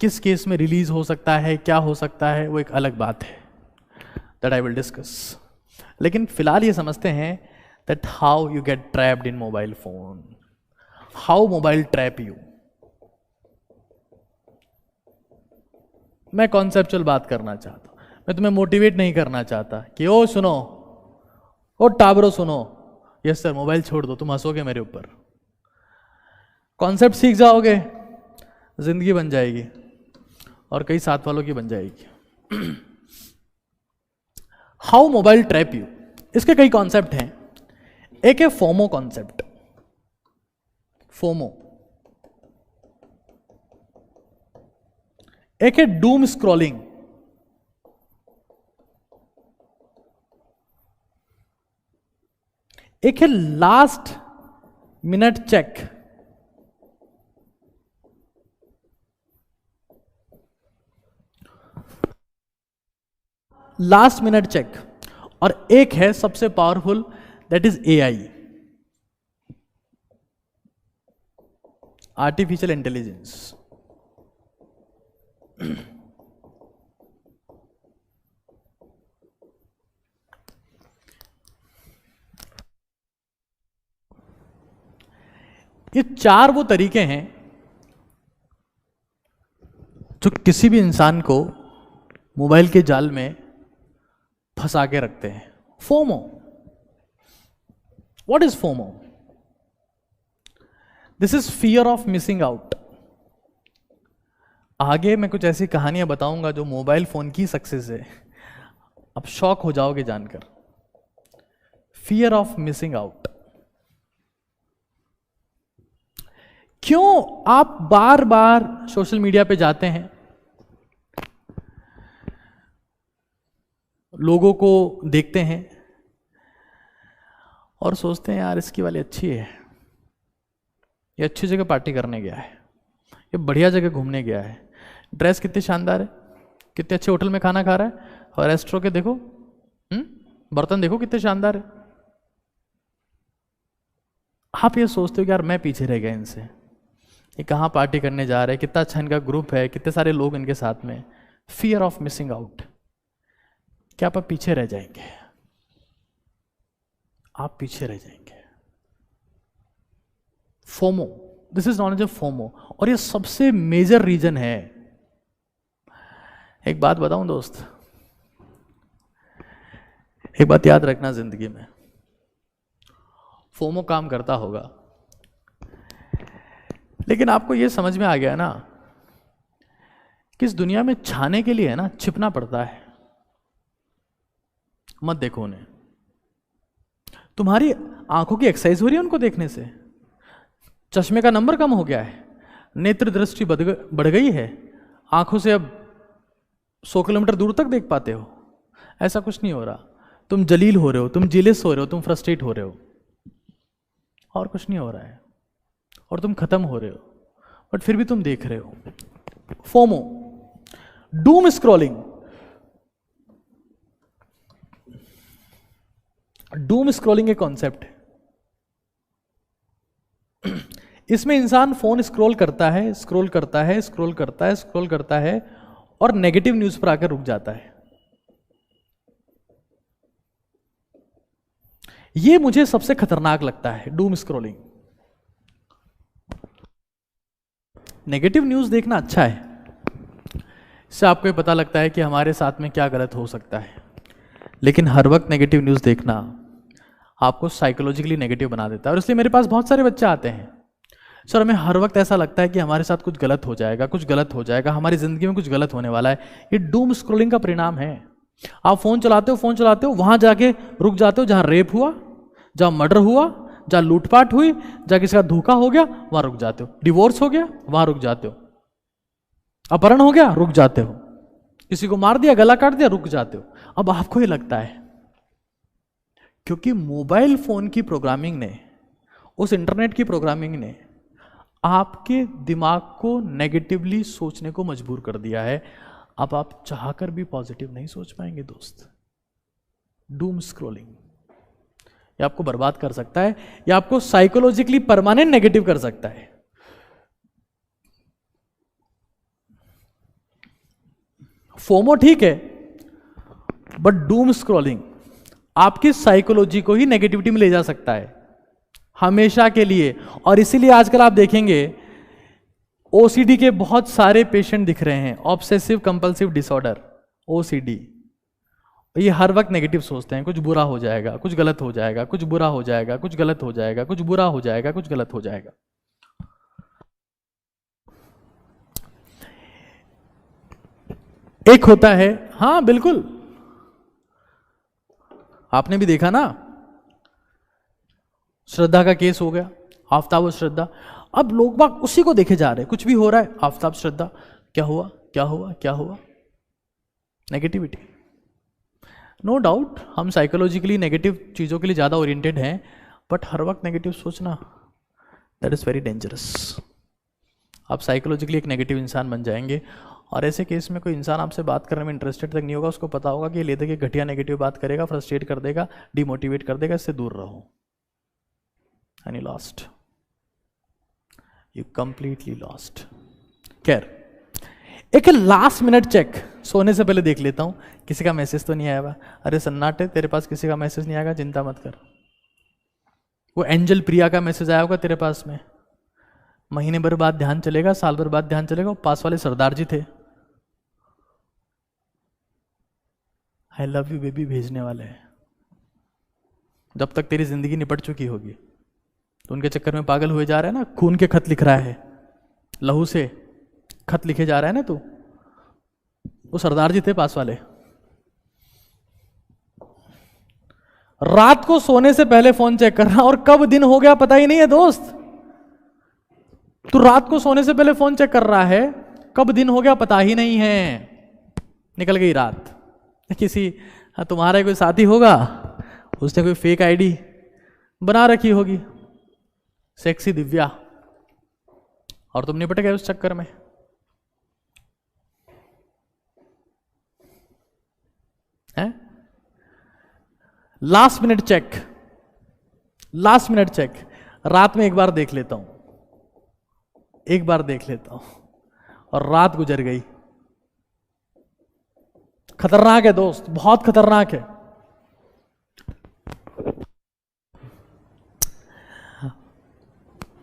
किस केस में रिलीज हो सकता है, क्या हो सकता है, वो एक अलग बात है, दैट आई विल डिस्कस। लेकिन फिलहाल ये समझते हैं that how you get trapped in mobile phone, how mobile trap you. मैं कॉन्सेप्चुअल बात करना चाहता हूं, मैं तुम्हें मोटिवेट नहीं करना चाहता कि ओ सुनो, ओ टाबरो सुनो, यस सर मोबाइल छोड़ दो, तुम हंसोगे मेरे ऊपर। कॉन्सेप्ट सीख जाओगे, जिंदगी बन जाएगी और कई साथ वालों की बन जाएगी। हाउ मोबाइल ट्रैप यू, इसके कई कॉन्सेप्ट हैं। एक है फोमो कॉन्सेप्ट, फोमो। एक है डूम स्क्रॉलिंग, एक है last minute check, last minute check, और एक है सबसे powerful, that is AI, artificial intelligence. ये चार वो तरीके हैं जो किसी भी इंसान को मोबाइल के जाल में फंसा के रखते हैं। FOMO, what is FOMO? This is fear of missing out. आगे मैं कुछ ऐसी कहानियां बताऊंगा जो मोबाइल फोन की सक्सेस है, आप शॉक हो जाओगे जानकर। Fear of missing out. क्यों आप बार बार सोशल मीडिया पे जाते हैं, लोगों को देखते हैं और सोचते हैं यार इसकी वाली अच्छी है, ये अच्छी जगह पार्टी करने गया है, ये बढ़िया जगह घूमने गया है, ड्रेस कितनी शानदार है, कितने अच्छे होटल में खाना खा रहा है, और रेस्टोरेंट के देखो बर्तन देखो कितने शानदार है। आप ये सोचते हो कि यार मैं पीछे रह गया इनसे, ये कहाँ पार्टी करने जा रहे हैं, कितना अच्छा इनका ग्रुप है, कितने सारे लोग इनके साथ में। Fear of missing out. क्या आप पीछे रह जाएंगे? आप पीछे रह जाएंगे। FOMO, this is known as a FOMO, और ये सबसे मेजर रीजन है। एक बात बताऊं दोस्त, एक बात याद रखना जिंदगी में, फोमो काम करता होगा, लेकिन आपको यह समझ में आ गया ना कि इस दुनिया में छाने के लिए है ना छिपना पड़ता है। मत देखो उन्हें, तुम्हारी आंखों की एक्सरसाइज हो रही है उनको देखने से, चश्मे का नंबर कम हो गया है, नेत्र दृष्टि बढ़ गई है, आंखों से अब 100 किलोमीटर दूर तक देख पाते हो। ऐसा कुछ नहीं हो रहा, तुम जलील हो रहे हो, तुम जिलेस हो रहे हो, तुम फ्रस्ट्रेट हो रहे हो, और कुछ नहीं हो रहा है, और तुम खत्म हो रहे हो, बट फिर भी तुम देख रहे हो। FOMO, doom scrolling. Doom scrolling एक कॉन्सेप्ट है, इसमें इंसान फोन स्क्रॉल करता है, स्क्रॉल करता है, स्क्रॉल करता है, स्क्रॉल करता है, और नेगेटिव न्यूज पर आकर रुक जाता है। यह मुझे सबसे खतरनाक लगता है, डूम स्क्रॉलिंग। नेगेटिव न्यूज देखना अच्छा है, इससे आपको पता लगता है कि हमारे साथ में क्या गलत हो सकता है, लेकिन हर वक्त नेगेटिव न्यूज देखना आपको साइकोलॉजिकली नेगेटिव बना देता है। और इसलिए मेरे पास बहुत सारे बच्चे आते हैं, सर हमें हर वक्त ऐसा लगता है कि हमारे साथ कुछ गलत हो जाएगा, कुछ गलत हो जाएगा, हमारी जिंदगी में कुछ गलत होने वाला है। ये डूम स्क्रॉलिंग का परिणाम है। आप फोन चलाते हो, वहां जाके रुक जाते हो जहां रेप हुआ, जहां मर्डर हुआ, जहां लूटपाट हुई, जहां किसी का धोखा हो गया, वहां रुक जाते हो। डिवोर्स हो गया, वहां रुक जाते हो। अपहरण हो गया, रुक जाते हो। किसी को मार दिया, गला काट दिया, रुक जाते हो। अब आपको ये लगता है क्योंकि मोबाइल फोन की प्रोग्रामिंग ने, उस इंटरनेट की प्रोग्रामिंग ने आपके दिमाग को नेगेटिवली सोचने को मजबूर कर दिया है। अब आप चाहकर भी पॉजिटिव नहीं सोच पाएंगे दोस्त। डूम स्क्रॉलिंग ये आपको बर्बाद कर सकता है, या आपको साइकोलॉजिकली परमानेंट नेगेटिव कर सकता है। फोमो ठीक है, बट डूम स्क्रॉलिंग आपकी साइकोलॉजी को ही नेगेटिविटी में ले जा सकता है हमेशा के लिए। और इसीलिए आजकल आप देखेंगे ओसीडी के बहुत सारे पेशेंट दिख रहे हैं, ऑब्सेसिव कंपल्सिव डिसऑर्डर, ओसीडी। ये हर वक्त नेगेटिव सोचते हैं, कुछ बुरा हो जाएगा, कुछ गलत हो जाएगा, कुछ बुरा हो जाएगा, कुछ गलत हो जाएगा, कुछ बुरा हो जाएगा, कुछ गलत हो जाएगा। एक होता है, हाँ बिल्कुल, आपने भी देखा ना, श्रद्धा का केस हो गया, आफताब और श्रद्धा। अब लोग बाग उसी को देखे जा रहे हैं, कुछ भी हो रहा है, आफताब श्रद्धा, क्या हुआ क्या हुआ क्या हुआ, नेगेटिविटी। नो डाउट हम साइकोलॉजिकली नेगेटिव चीज़ों के लिए ज़्यादा ओरिएंटेड हैं, बट हर वक्त नेगेटिव सोचना, दैट इज़ वेरी डेंजरस। आप साइकोलॉजिकली एक नेगेटिव इंसान बन जाएंगे, और ऐसे केस में कोई इंसान आपसे बात करने में इंटरेस्टेड तक नहीं होगा। उसको पता होगा कि ये लेते कि घटिया नेगेटिव बात करेगा, फ्रस्ट्रेट कर देगा, डिमोटिवेट कर देगा, इससे दूर रहो। And you lost, you completely lost. खैर, एक लास्ट मिनट चेक सोने से पहले देख लेता हूं किसी का मैसेज तो नहीं आया हुआ। अरे सन्नाटे, तेरे पास किसी का मैसेज नहीं आएगा, चिंता मत कर। वो एंजल प्रिया का मैसेज आया होगा तेरे पास में, महीने भर बाद ध्यान चलेगा, साल भर बाद ध्यान चलेगा। वो पास वाले सरदार जी थे, आई लव यू बेबी भेजने वाले हैं। जब तक तेरी जिंदगी निपट चुकी होगी, तो उनके चक्कर में पागल हुए जा रहा है ना। खून के खत लिख रहा है, लहू से खत लिखे जा रहा है ना तू। वो सरदार जी थे पास वाले। रात को सोने से पहले फोन चेक करना, और कब दिन हो गया पता ही नहीं है दोस्त। तू रात को सोने से पहले फोन चेक कर रहा है, कब दिन हो गया पता ही नहीं है। निकल गई रात। किसी तुम्हारा कोई साथी होगा, उसने कोई फेक आईडी बना रखी होगी, सेक्सी दिव्या, और तुम निपट गए उस चक्कर में। हैं? Last minute check, last minute check, रात में एक बार देख लेता हूं, एक बार देख लेता हूं, और रात गुजर गई। खतरनाक है दोस्त, बहुत खतरनाक है।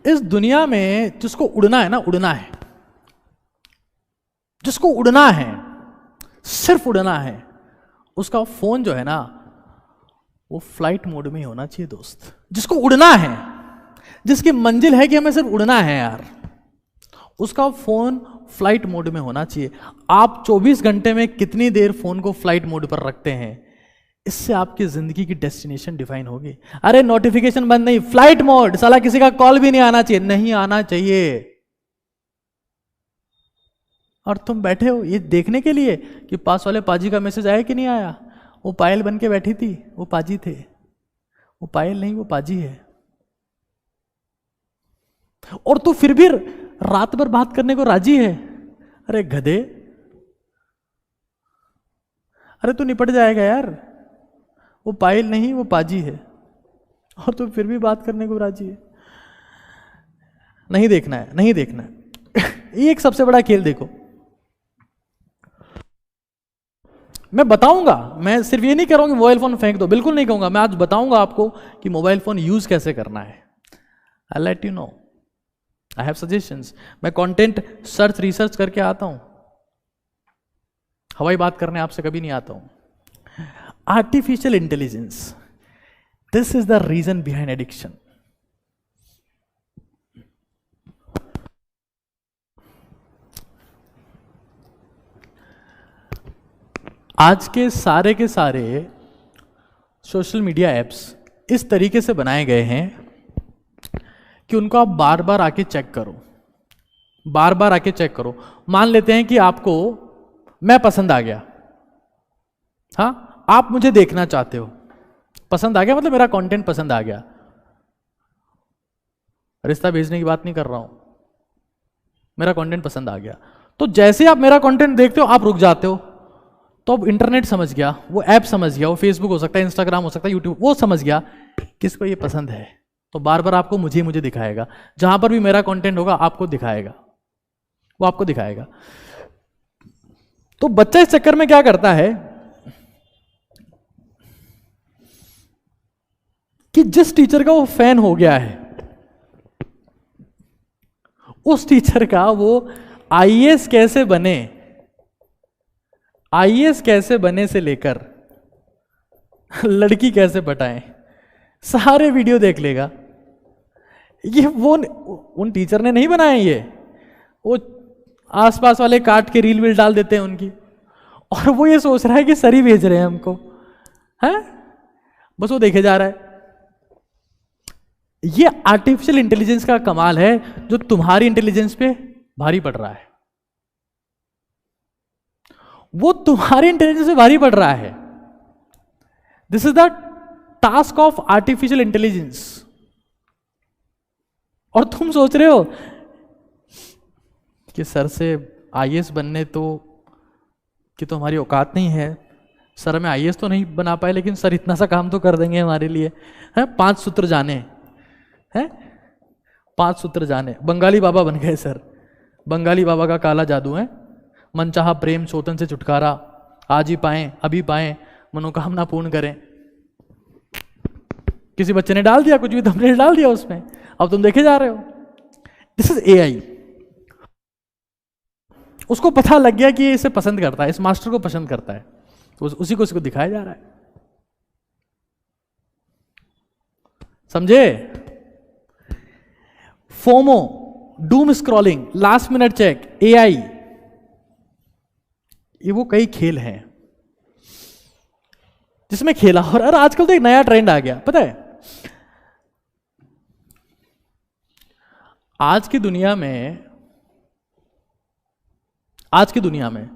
इस दुनिया में जिसको उड़ना है ना, उड़ना है, जिसको उड़ना है, सिर्फ उड़ना है, उसका फोन जो है ना, वो फ्लाइट मोड में ही होना चाहिए दोस्त। जिसको उड़ना है, जिसकी मंजिल है कि हमें सिर्फ उड़ना है यार, उसका फोन फ्लाइट मोड में होना चाहिए। आप 24 घंटे में कितनी देर फोन को फ्लाइट मोड पर रखते हैं, इससे आपकी जिंदगी की डेस्टिनेशन डिफाइन होगी। अरे नोटिफिकेशन बंद नहीं, फ्लाइट मोड, साला किसी का कॉल भी नहीं आना चाहिए, नहीं आना चाहिए। और तुम बैठे हो ये देखने के लिए कि पास वाले पाजी का मैसेज आया कि नहीं आया। वो पायल बन के बैठी थी, वो पाजी थे। वो पायल नहीं, वो पाजी है। और तू फिर भी रात भर बात करने को राजी है। अरे गधे, अरे तू निपट जाएगा यार। वो पायल नहीं, वो पाजी है, और तू फिर भी बात करने को राजी है। नहीं देखना है, नहीं देखना है। ये एक सबसे बड़ा खेल देखो, मैं बताऊंगा। मैं सिर्फ ये नहीं कह रहा हूं कि मोबाइल फोन फेंक दो, बिल्कुल नहीं कहूंगा। मैं आज बताऊंगा आपको कि मोबाइल फोन यूज कैसे करना है। I let you know, I have suggestions. मैं कंटेंट सर्च रिसर्च करके आता हूं, हवाई बात करने आपसे कभी नहीं आता हूं। Artificial intelligence, this is the reason behind addiction. आज के सारे सोशल मीडिया ऐप्स इस तरीके से बनाए गए हैं कि उनको आप बार बार आके चेक करो, बार बार आके चेक करो। मान लेते हैं कि आपको मैं पसंद आ गया, हाँ, आप मुझे देखना चाहते हो, पसंद आ गया मतलब मेरा कंटेंट पसंद आ गया, रिश्ता भेजने की बात नहीं कर रहा हूं, मेरा कंटेंट पसंद आ गया। तो जैसे ही आप मेरा कंटेंट देखते हो आप रुक जाते हो। तो अब इंटरनेट समझ गया, वो ऐप समझ गया, वो फेसबुक हो सकता है, इंस्टाग्राम हो सकता है, यूट्यूब, वो समझ गया किसको ये पसंद है, तो बार बार आपको मुझे दिखाएगा। जहां पर भी मेरा कंटेंट होगा आपको दिखाएगा, वो आपको दिखाएगा। तो बच्चा इस चक्कर में क्या करता है कि जिस टीचर का वो फैन हो गया है, उस टीचर का वो आईएएस कैसे बने, आईएएस कैसे बने से लेकर लड़की कैसे पटाएं, सारे वीडियो देख लेगा। ये वो उन टीचर ने नहीं बनाए, ये वो आसपास वाले काट के रील वील डाल देते हैं उनकी, और वो ये सोच रहा है कि सर ही भेज रहे हैं हमको, हैं, बस वो देखे जा रहा है। ये आर्टिफिशियल इंटेलिजेंस का कमाल है जो तुम्हारी इंटेलिजेंस पे भारी पड़ रहा है, वो तुम्हारी इंटेलिजेंस पे भारी पड़ रहा है। This is the task of artificial intelligence. और तुम सोच रहे हो कि सर से आईएएस बनने की तो हमारी औकात नहीं है, सर हमें आईएएस तो नहीं बना पाए, लेकिन सर इतना सा काम तो कर देंगे हमारे लिए, हैं, 5 सूत्र जाने हैं, 5 सूत्र जाने, बंगाली बाबा बन गए सर, बंगाली बाबा का काला जादू है, मनचाहा प्रेम शोषण से छुटकारा, आज ही पाएं अभी पाएं, मनोकामना पूर्ण करें। किसी बच्चे ने डाल दिया, कुछ भी थंबनेल डाल दिया उसमें, अब तुम देखे जा रहे हो। This is AI. उसको पता लग गया कि ये इसे पसंद करता है, इस मास्टर को पसंद करता है, तो उसी को इसको दिखाया जा रहा है। समझे? FOMO, doom scrolling, last minute check, AI, ये वो कई खेल हैं जिसमें खेला। और आजकल तो एक नया ट्रेंड आ गया, पता है, आज की दुनिया में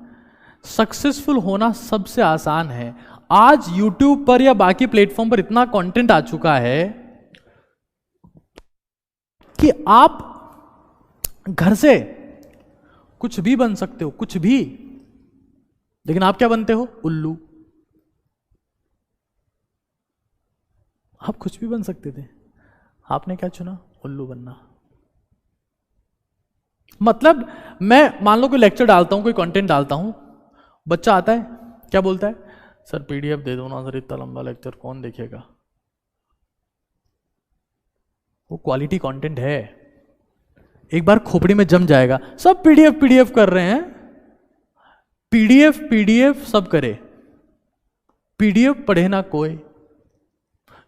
सक्सेसफुल होना सबसे आसान है। आज YouTube पर या बाकी प्लेटफॉर्म पर इतना कंटेंट आ चुका है कि आप घर से कुछ भी बन सकते हो, कुछ भी। लेकिन आप क्या बनते हो? उल्लू। आप कुछ भी बन सकते थे, आपने क्या चुना? उल्लू बनना। मतलब मैं मान लो कोई लेक्चर डालता हूं, कोई कंटेंट डालता हूं, बच्चा आता है, क्या बोलता है? सर पीडीएफ दे दो ना सर, इतना लंबा लेक्चर कौन देखेगा। वो क्वालिटी कंटेंट है, एक बार खोपड़ी में जम जाएगा। सब पीडीएफ पीडीएफ कर रहे हैं, पीडीएफ पीडीएफ सब करे, पीडीएफ पढ़े ना कोई।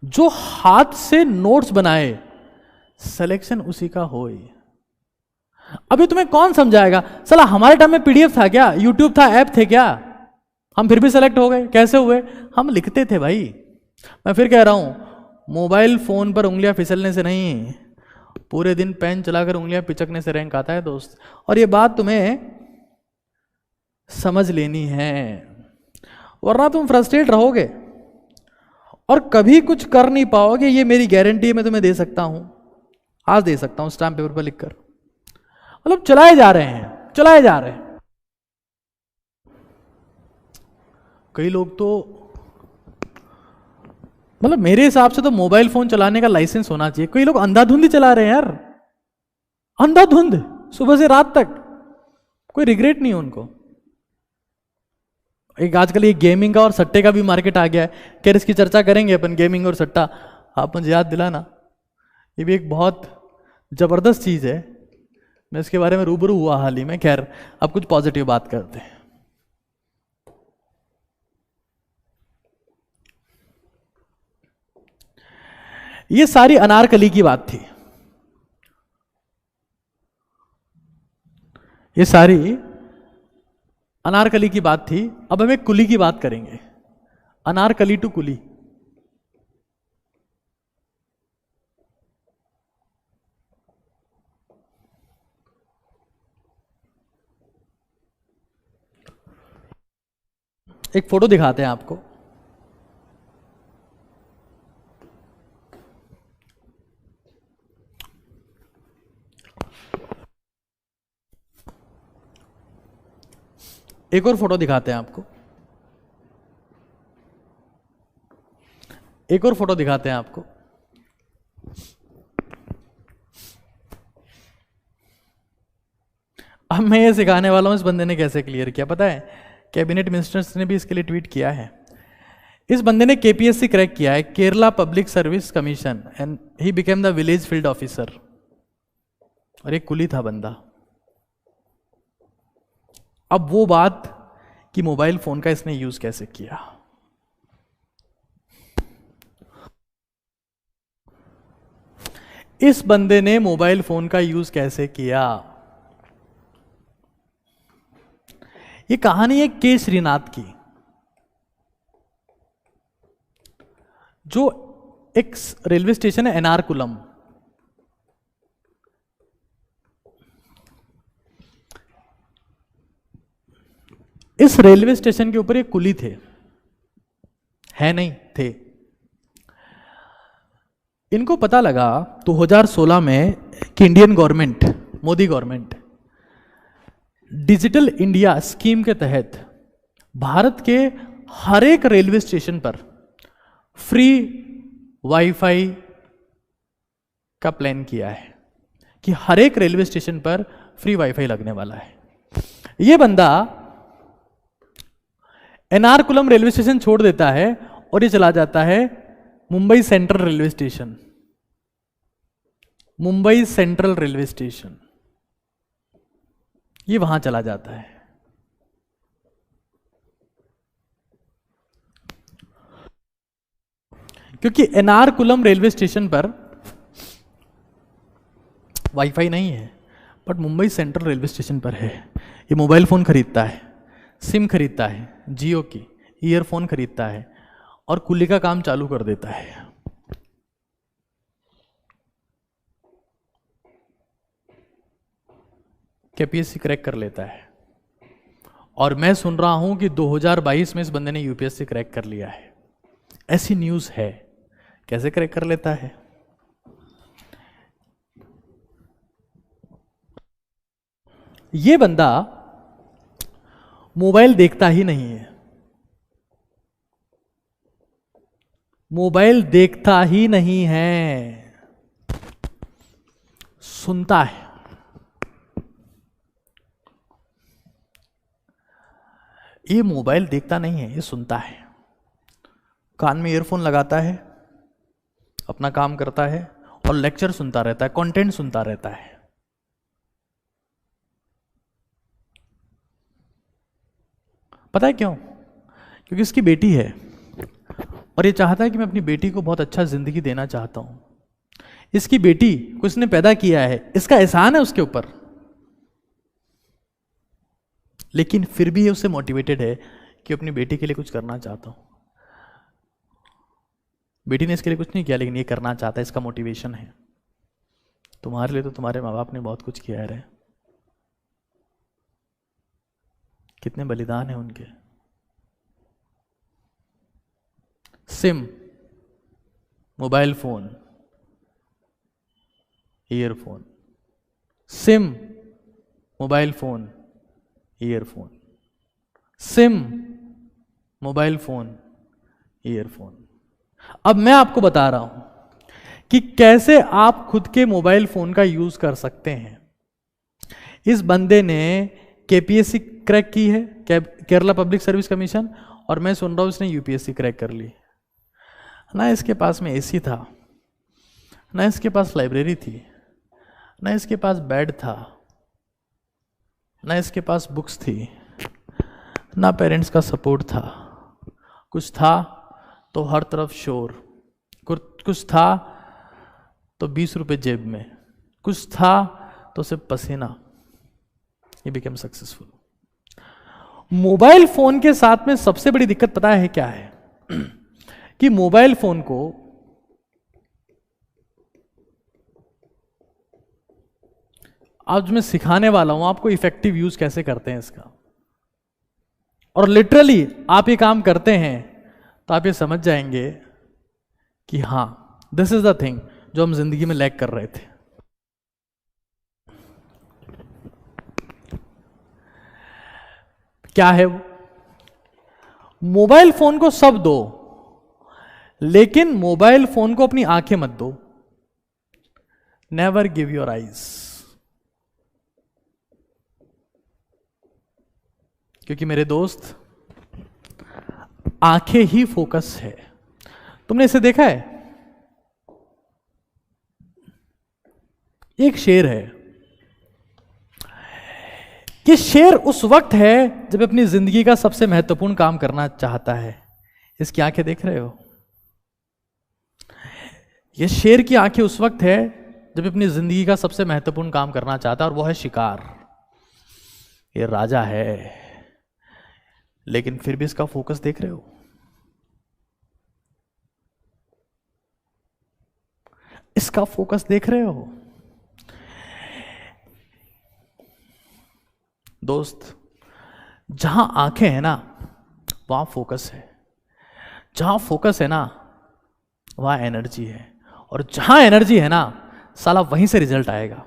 जो हाथ से नोट्स बनाए, सिलेक्शन उसी का होए। अभी तुम्हें कौन समझाएगा? साला हमारे टाइम में पीडीएफ था क्या? यूट्यूब था, ऐप थे क्या? हम फिर भी सेलेक्ट हो गए। कैसे हुए? हम लिखते थे भाई। मैं फिर कह रहा हूं, मोबाइल फोन पर उंगलियां फिसलने से नहीं, पूरे दिन पेन चलाकर उंगलियां पिचकने से रैंक आता है दोस्त। और ये बात तुम्हें समझ लेनी है, वरना तुम फ्रस्ट्रेट रहोगे और कभी कुछ कर नहीं पाओगे। ये मेरी गारंटी है, मैं तुम्हें दे सकता हूं, आज दे सकता हूं स्टैम्प पेपर पर लिखकर। मतलब चलाए जा रहे हैं, चलाए जा रहे हैं। कई लोग तो, मतलब मेरे हिसाब से तो मोबाइल फोन चलाने का लाइसेंस होना चाहिए। कई लोग अंधाधुंध ही चला रहे हैं यार, अंधाधुंध, सुबह से रात तक, कोई रिग्रेट नहीं है उनको। एक आजकल ये गेमिंग का और सट्टे का भी मार्केट आ गया है। खैर इसकी चर्चा करेंगे अपन, गेमिंग और सट्टा। आप मुझे याद दिलाना, ये भी एक बहुत जबरदस्त चीज है। मैं इसके बारे में रूबरू हुआ हाल ही में। खैर अब कुछ पॉजिटिव बात करते हैं। ये सारी अनारकली की बात थी, ये सारी अनारकली की बात थी, अब हम एक कुली की बात करेंगे। अनारकली टू कुली। एक फोटो दिखाते हैं आपको। एक और फोटो दिखाते हैं आपको। एक और फोटो दिखाते हैं आपको। अब मैं ये सिखाने वाला हूं इस बंदे ने कैसे क्लियर किया, पता है? कैबिनेट मिनिस्टर्स ने भी इसके लिए ट्वीट किया है। इस बंदे ने केपीएससी क्रैक किया है, Kerala public service commission, and he became the village field officer. और एक कुली था बंदा। अब वो बात कि मोबाइल फोन का इसने यूज कैसे किया। इस बंदे ने मोबाइल फोन का यूज कैसे किया। ये कहानी है के श्रीनाथ की, जो एक रेलवे स्टेशन है एर्नाकुलम। इस रेलवे स्टेशन के ऊपर एक कुली थे, है नहीं थे। इनको पता लगा 2016 में कि Indian government, Modi government, digital India scheme के तहत भारत के हर एक रेलवे स्टेशन पर फ्री वाईफाई का प्लान किया है, कि हर एक रेलवे स्टेशन पर फ्री वाईफाई लगने वाला है। यह बंदा एर्नाकुलम रेलवे स्टेशन छोड़ देता है और ये चला जाता है Mumbai central railway station. Mumbai central railway station, ये वहां चला जाता है। क्योंकि एर्नाकुलम रेलवे स्टेशन पर वाईफाई नहीं है, but Mumbai central railway station पर है। ये मोबाइल फोन खरीदता है, सिम खरीदता है जियो की, ईयरफोन खरीदता है और कुली का काम चालू कर देता है। केपीएससी क्रैक कर लेता है। और मैं सुन रहा हूं कि 2022 में इस बंदे ने यूपीएससी क्रैक कर लिया है, ऐसी न्यूज है। कैसे क्रैक कर लेता है? ये बंदा मोबाइल देखता ही नहीं है, मोबाइल देखता ही नहीं है, सुनता है। ये मोबाइल देखता नहीं है, ये सुनता है। कान में ईयरफोन लगाता है, अपना काम करता है और लेक्चर सुनता रहता है, कंटेंट सुनता रहता है। पता है क्यों? क्योंकि इसकी बेटी है और ये चाहता है कि मैं अपनी बेटी को बहुत अच्छा जिंदगी देना चाहता हूं। इसकी बेटी को इसने पैदा किया है, इसका एहसान है उसके ऊपर, लेकिन फिर भी ये उससे मोटिवेटेड है कि अपनी बेटी के लिए कुछ करना चाहता हूं। बेटी ने इसके लिए कुछ नहीं किया, लेकिन ये करना चाहता है, इसका मोटिवेशन है। तुम्हारे लिए तो तुम्हारे माँ बाप ने बहुत कुछ किया है, कितने बलिदान है उनके। SIM, mobile phone, earphone, SIM, mobile phone, earphone, SIM, mobile phone, earphone. अब मैं आपको बता रहा हूं कि कैसे आप खुद के मोबाइल फोन का यूज कर सकते हैं। इस बंदे ने केपीएससी क्रैक की है, केरला पब्लिक सर्विस कमीशन, और मैं सुन रहा हूं इसने यूपीएससी क्रैक कर ली। ना इसके पास में एसी था, ना इसके पास लाइब्रेरी थी, ना इसके पास बेड था, ना इसके पास बुक्स थी, ना पेरेंट्स का सपोर्ट था। कुछ था तो हर तरफ शोर, कुछ था तो 20 रुपए जेब में, कुछ था तो सिर्फ पसीना। He became successful. Mobile phone के साथ में सबसे बड़ी दिक्कत पता है क्या है? कि मोबाइल फोन को आज मैं सिखाने वाला हूं आपको इफेक्टिव यूज कैसे करते हैं इसका, और लिटरली आप ये काम करते हैं तो आप ये समझ जाएंगे कि हां, दिस इज द थिंग जो हम जिंदगी में लैक कर रहे थे। क्या है वो? मोबाइल फोन को सब दो, लेकिन मोबाइल फोन को अपनी आंखें मत दो। नेवर गिव योर आईज, क्योंकि मेरे दोस्त आंखें ही फोकस है। तुमने इसे देखा है? एक शेर है कि शेर उस वक्त है जब अपनी जिंदगी का सबसे महत्वपूर्ण काम करना चाहता है। इसकी आंखें देख रहे हो? यह शेर की आंखें उस वक्त है जब अपनी जिंदगी का सबसे महत्वपूर्ण काम करना चाहता है, और वो है शिकार। ये राजा है, लेकिन फिर भी इसका फोकस देख रहे हो? इसका फोकस देख रहे हो? दोस्त, जहां आंखें हैं ना वहां फोकस है, जहां फोकस है ना वहां एनर्जी है, और जहां एनर्जी है ना साला वहीं से रिजल्ट आएगा।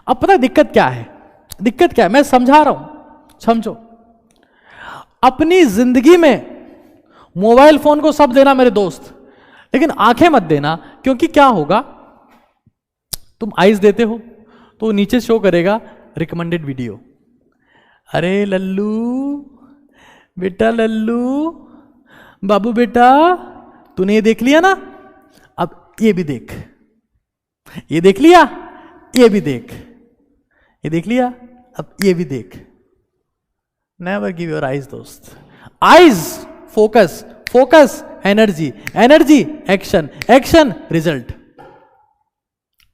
अब पता है दिक्कत क्या है? दिक्कत क्या है मैं समझा रहा हूं, समझो। अपनी जिंदगी में मोबाइल फोन को सब देना मेरे दोस्त, लेकिन आंखें मत देना। क्योंकि क्या होगा, तुम आईज देते हो तो नीचे शो करेगा रिकमेंडेड वीडियो। अरे लल्लू बेटा, लल्लू बाबू बेटा, तूने ये देख लिया ना, अब ये भी देख। ये देख लिया, ये भी देख। ये देख लिया, अब ये भी देख। नेवर गिव योर आईज दोस्त। Eyes focus, focus energy, energy action, action result.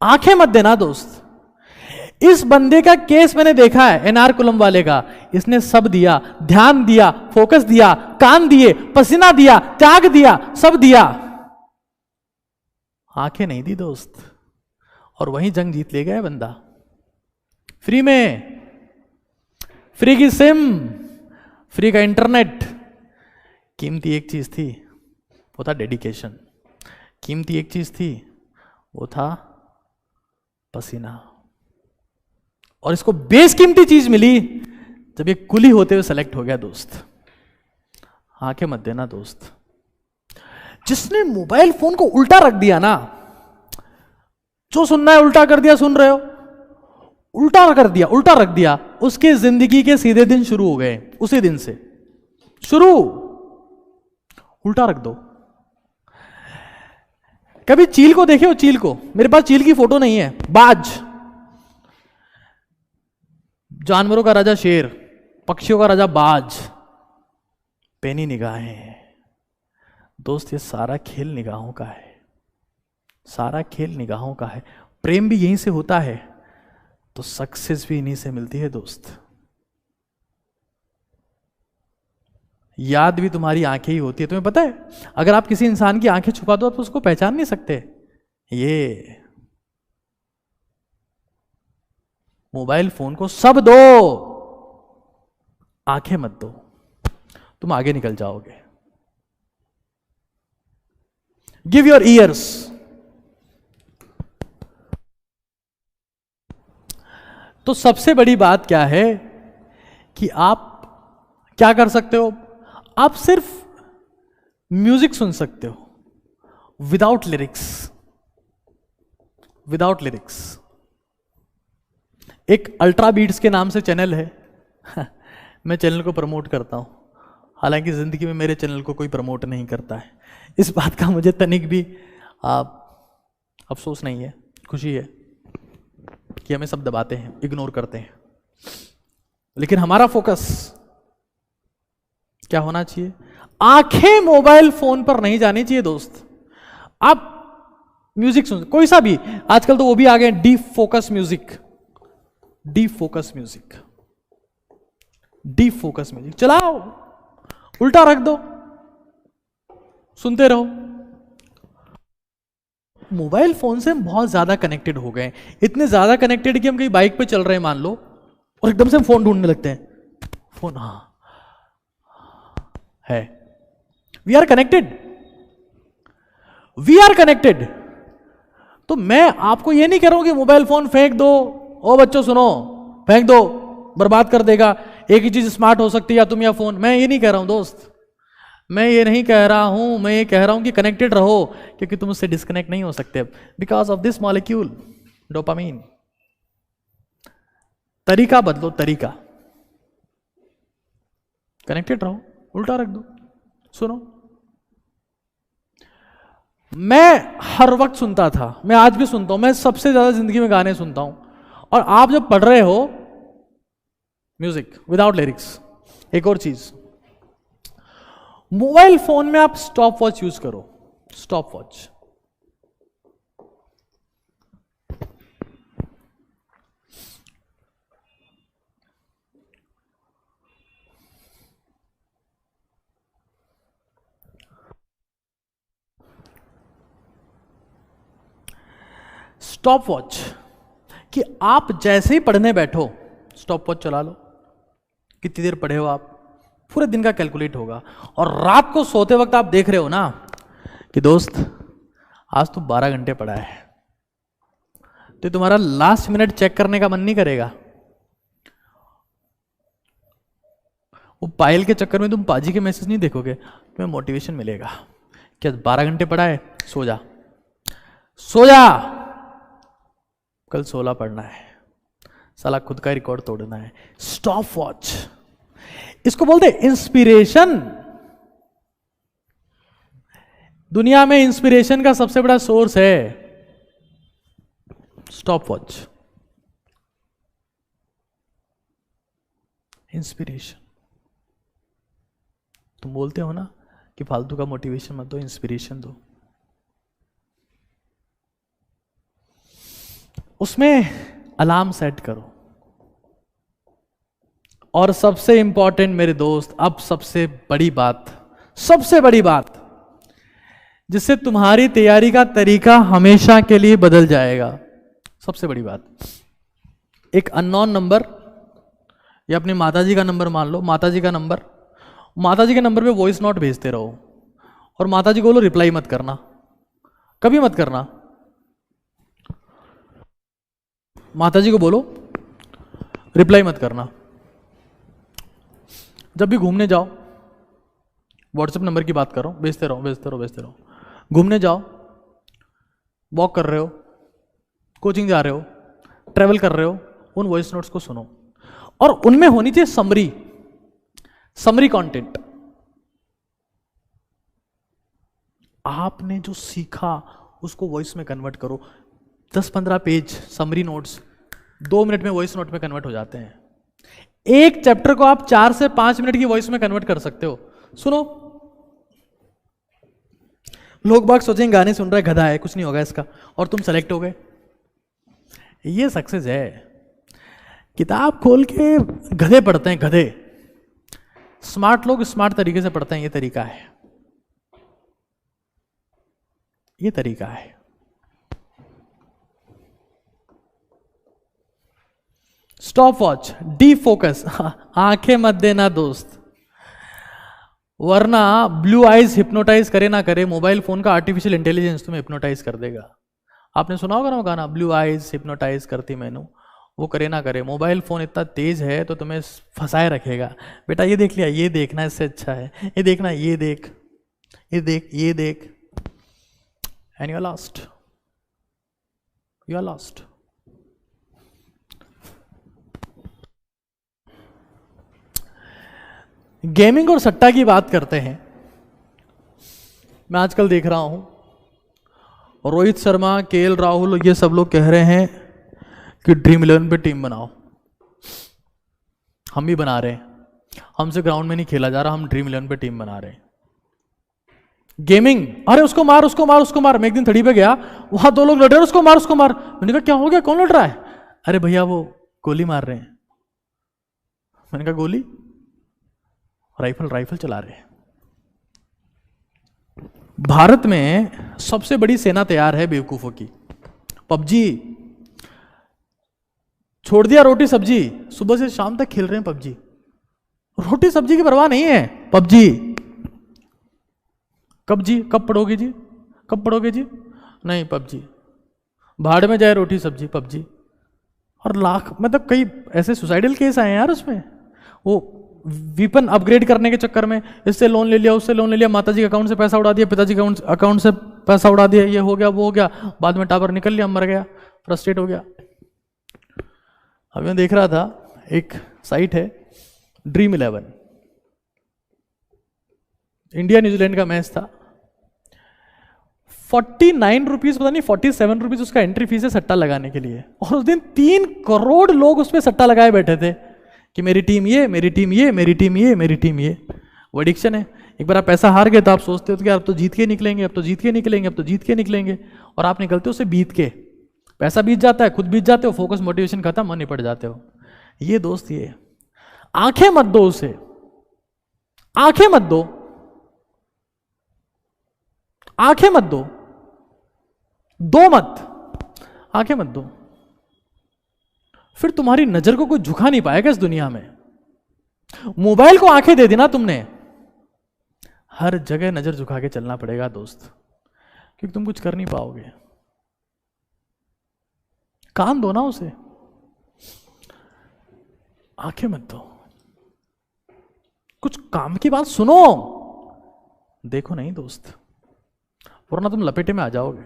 आंखें मत देना दोस्त। इस बंदे का केस मैंने देखा है, एर्नाकुलम वाले का। इसने सब दिया, ध्यान दिया, फोकस दिया, कान दिए, पसीना दिया, त्याग दिया, सब दिया, आंखें नहीं दी दोस्त, और वहीं जंग जीत ले गया बंदा। फ्री में, फ्री की सिम, फ्री का इंटरनेट। कीमती एक चीज थी, वो था डेडिकेशन। कीमती एक चीज थी, वो था पसीना। और इसको बेसकीमती चीज मिली जब ये कुली होते हुए सेलेक्ट हो गया दोस्त। आंखें मत देना दोस्त। जिसने मोबाइल फोन को उल्टा रख दिया ना, जो सुनना है उल्टा कर दिया, सुन रहे हो, उल्टा कर दिया, उल्टा रख दिया, उसके जिंदगी के सीधे दिन शुरू हो गए। उसी दिन से शुरू, उल्टा रख दो। कभी चील को देखे हो? चील को, मेरे पास चील की फोटो नहीं है। बाज, जानवरों का राजा शेर, पक्षियों का राजा बाज, पैनी निगाहें। दोस्त, ये सारा खेल निगाहों का है, सारा खेल निगाहों का है। प्रेम भी यहीं से होता है, तो सक्सेस भी इन्हीं से मिलती है दोस्त। याद भी तुम्हारी आंखें ही होती है। तुम्हें पता है, अगर आप किसी इंसान की आंखें छुपा दो तो उसको पहचान नहीं सकते। ये मोबाइल फोन को सब दो, आंखें मत दो, तुम आगे निकल जाओगे। Give your ears. तो सबसे बड़ी बात क्या है कि आप क्या कर सकते हो? आप सिर्फ म्यूजिक सुन सकते हो विदाउट लिरिक्स, विदाउट लिरिक्स। एक अल्ट्रा बीट्स के नाम से चैनल है मैं चैनल को प्रमोट करता हूं, हालांकि जिंदगी में मेरे चैनल को कोई प्रमोट नहीं करता है। इस बात का मुझे तनिक भी अफसोस नहीं है, खुशी है कि हमें सब दबाते हैं, इग्नोर करते हैं। लेकिन हमारा फोकस क्या होना चाहिए? आंखें मोबाइल फोन पर नहीं जानी चाहिए दोस्त। आप म्यूजिक सुन, कोई सा भी, आजकल तो वो भी आ गए deep focus music, deep focus music. Deep focus music चलाओ, उल्टा रख दो, सुनते रहो। मोबाइल फोन से हम बहुत ज्यादा कनेक्टेड हो गए, इतने ज्यादा कनेक्टेड कि हम कहीं बाइक पे चल रहे हैं मान लो, और एकदम से हम फोन ढूंढने लगते हैं। फोन हाँ है, we are connected, we are connected. तो मैं आपको ये नहीं कह रहा हूं कि मोबाइल फोन फेंक दो, ओ बच्चों सुनो, फेंक दो, बर्बाद कर देगा, एक ही चीज स्मार्ट हो सकती है या तुम या फोन। मैं ये नहीं कह रहा हूं दोस्त, मैं ये नहीं कह रहा हूं, मैं ये कह रहा हूं कि कनेक्टेड रहो, क्योंकि तुम उससे डिस्कनेक्ट नहीं हो सकते because of this molecule dopamine. तरीका बदलो, तरीका, कनेक्टेड रहो, उल्टा रख दो, सुनो। मैं हर वक्त सुनता था, मैं आज भी सुनता हूं, मैं सबसे ज्यादा जिंदगी में गाने सुनता हूं। और आप जब पढ़ रहे हो म्यूजिक विदाउट लिरिक्स, एक और चीज, मोबाइल फोन में आप स्टॉप वॉच यूज करो, स्टॉप वॉच। स्टॉप वॉच कि आप जैसे ही पढ़ने बैठो स्टॉप वॉच चला लो, कितनी देर पढ़े हो आप, पूरे दिन का कैलकुलेट होगा। और रात को सोते वक्त आप देख रहे हो ना कि दोस्त आज तो 12 घंटे पढ़ा है, तो तुम्हारा लास्ट मिनट चेक करने का मन नहीं करेगा। वो पायल के चक्कर में तुम पाजी के मैसेज नहीं देखोगे, तुम्हें मोटिवेशन मिलेगा। क्या 12 घंटे पढ़ा है, सो जा, सो जा, कल 16 पढ़ना है, साला खुद का रिकॉर्ड तोड़ना है। स्टॉप वॉच, इसको बोलते इंस्पिरेशन। दुनिया में इंस्पिरेशन का सबसे बड़ा सोर्स है स्टॉप वॉच, इंस्पिरेशन। तुम बोलते हो ना कि फालतू का मोटिवेशन मत दो, इंस्पिरेशन दो। उसमें अलार्म सेट करो। और सबसे इंपॉर्टेंट मेरे दोस्त, अब सबसे बड़ी बात, सबसे बड़ी बात जिससे तुम्हारी तैयारी का तरीका हमेशा के लिए बदल जाएगा, सबसे बड़ी बात, एक अननोन नंबर या अपनी माताजी का नंबर मान लो, माताजी का नंबर, माताजी के नंबर पे वॉइस नोट भेजते रहो और माताजी को बोलो रिप्लाई मत करना, कभी मत करना। माताजी को बोलो रिप्लाई मत करना। जब भी घूमने जाओ, व्हाट्सएप नंबर की बात करो, भेजते रहो भेजते रहो भेजते रहो। घूमने जाओ, वॉक कर रहे हो, कोचिंग जा रहे हो, ट्रेवल कर रहे हो, उन वॉइस नोट्स को सुनो और उनमें होनी चाहिए समरी, समरी कंटेंट। आपने जो सीखा उसको वॉइस में कन्वर्ट करो। 10-15 पेज समरी नोट्स 2 मिनट में वॉइस नोट में कन्वर्ट हो जाते हैं। एक चैप्टर को आप 4 से 5 मिनट की वॉइस में कन्वर्ट कर सकते हो। सुनो, लोग बाग सोचेंगे गाने सुन रहा है, गधा है, कुछ नहीं होगा इसका, और तुम सेलेक्ट हो गए। ये सक्सेस है। किताब खोल के गधे पढ़ते हैं, गधे। स्मार्ट लोग स्मार्ट तरीके से पढ़ते हैं। ये तरीका है, ये तरीका है। स्टॉप वॉच, डीप फोकस, आंखें मत देना दोस्त, वरना ब्लू आइज हिप्नोटाइज करे ना करे, मोबाइल फोन का आर्टिफिशियल इंटेलिजेंस तुम्हें हिप्नोटाइज कर देगा। आपने सुना होगा ना वो गाना, ब्लू आइज हिप्नोटाइज करती मैनू, वो करे ना करे। मोबाइल फोन इतना तेज है तो तुम्हें फंसाए रखेगा। बेटा ये देख लिया, ये देखना इससे अच्छा है, ये देखना, ये देख, ये देख, ये देख, and you are lost, you are lost. Gaming और सट्टा की बात करते हैं। मैं आजकल देख रहा हूं रोहित शर्मा, केएल राहुल, ये सब लोग कह रहे हैं कि ड्रीम 11 पे टीम बनाओ। हम भी बना रहे हैं, हमसे ग्राउंड में नहीं खेला जा रहा, हम ड्रीम 11 पे टीम बना रहे हैं। गेमिंग, अरे उसको मार, उसको मार, उसको मार। मैं एक दिन थड़ी पे गया, वहां 2 लोग लड़ रहे हैं, उसको मार, उसको मार। मैंने कहा क्या हो गया, कौन लड़ रहा है? अरे भैया वो गोली मार रहे हैं। मैंने कहा गोली? राइफल चला रहे हैं। भारत में सबसे बड़ी सेना तैयार है बेवकूफों की। पबजी छोड़ दिया, रोटी सब्जी, सुबह से शाम तक खेल रहे हैं पबजी। रोटी सब्जी की परवाह नहीं है, पबजी। कब पढ़ोगे जी, कब पढ़ोगे जी, नहीं पबजी, भाड़ में जाए रोटी सब्जी, पबजी। और लाख मतलब कई ऐसे सुसाइडल केस आए हैं यार उसमें। वो वीपन अपग्रेड करने के चक्कर में इससे लोन ले लिया, उससे लोन ले लिया, माताजी के अकाउंट से पैसा उड़ा दिया, पिताजी के अकाउंट से पैसा उड़ा दिया, ये हो गया वो हो गया, बाद में टावर निकल लिया, मर गया, फ्रस्ट्रेट हो गया। अभी मैं देख रहा था, एक साइट है ड्रीम 11, इंडिया न्यूजीलैंड का मैच था। 49 रुपीज, पता नहीं 47 रुपीज उसका एंट्री फीस है सट्टा लगाने के लिए। और उस दिन 3 करोड़ लोग उस पर सट्टा लगाए बैठे थे कि मेरी टीम ये, मेरी टीम ये, मेरी टीम ये, मेरी टीम ये। वो एडिक्शन है। एक बार आप पैसा हार गए तो आप सोचते हो कि अब तो जीत के निकलेंगे, अब तो जीत के निकलेंगे, अब तो जीत के निकलेंगे, और आप निकलते हो उससे बीत के। पैसा बीत जाता है, खुद बीत जाते हो, फोकस मोटिवेशन खत्म, मन निपट जाते हो। ये दोस्त ये आंखें मत दो उसे, आंखें मत दो, आंखें मत दो, दो मत, आंखें मत दो। फिर तुम्हारी नजर को कोई झुका नहीं पाएगा इस दुनिया में। मोबाइल को आंखें दे दी ना तुमने, हर जगह नजर झुका के चलना पड़ेगा दोस्त, क्योंकि तुम कुछ कर नहीं पाओगे। कान दो ना उसे, आंखें मत दो। कुछ काम की बात सुनो, देखो नहीं दोस्त, वरना तुम लपेटे में आ जाओगे।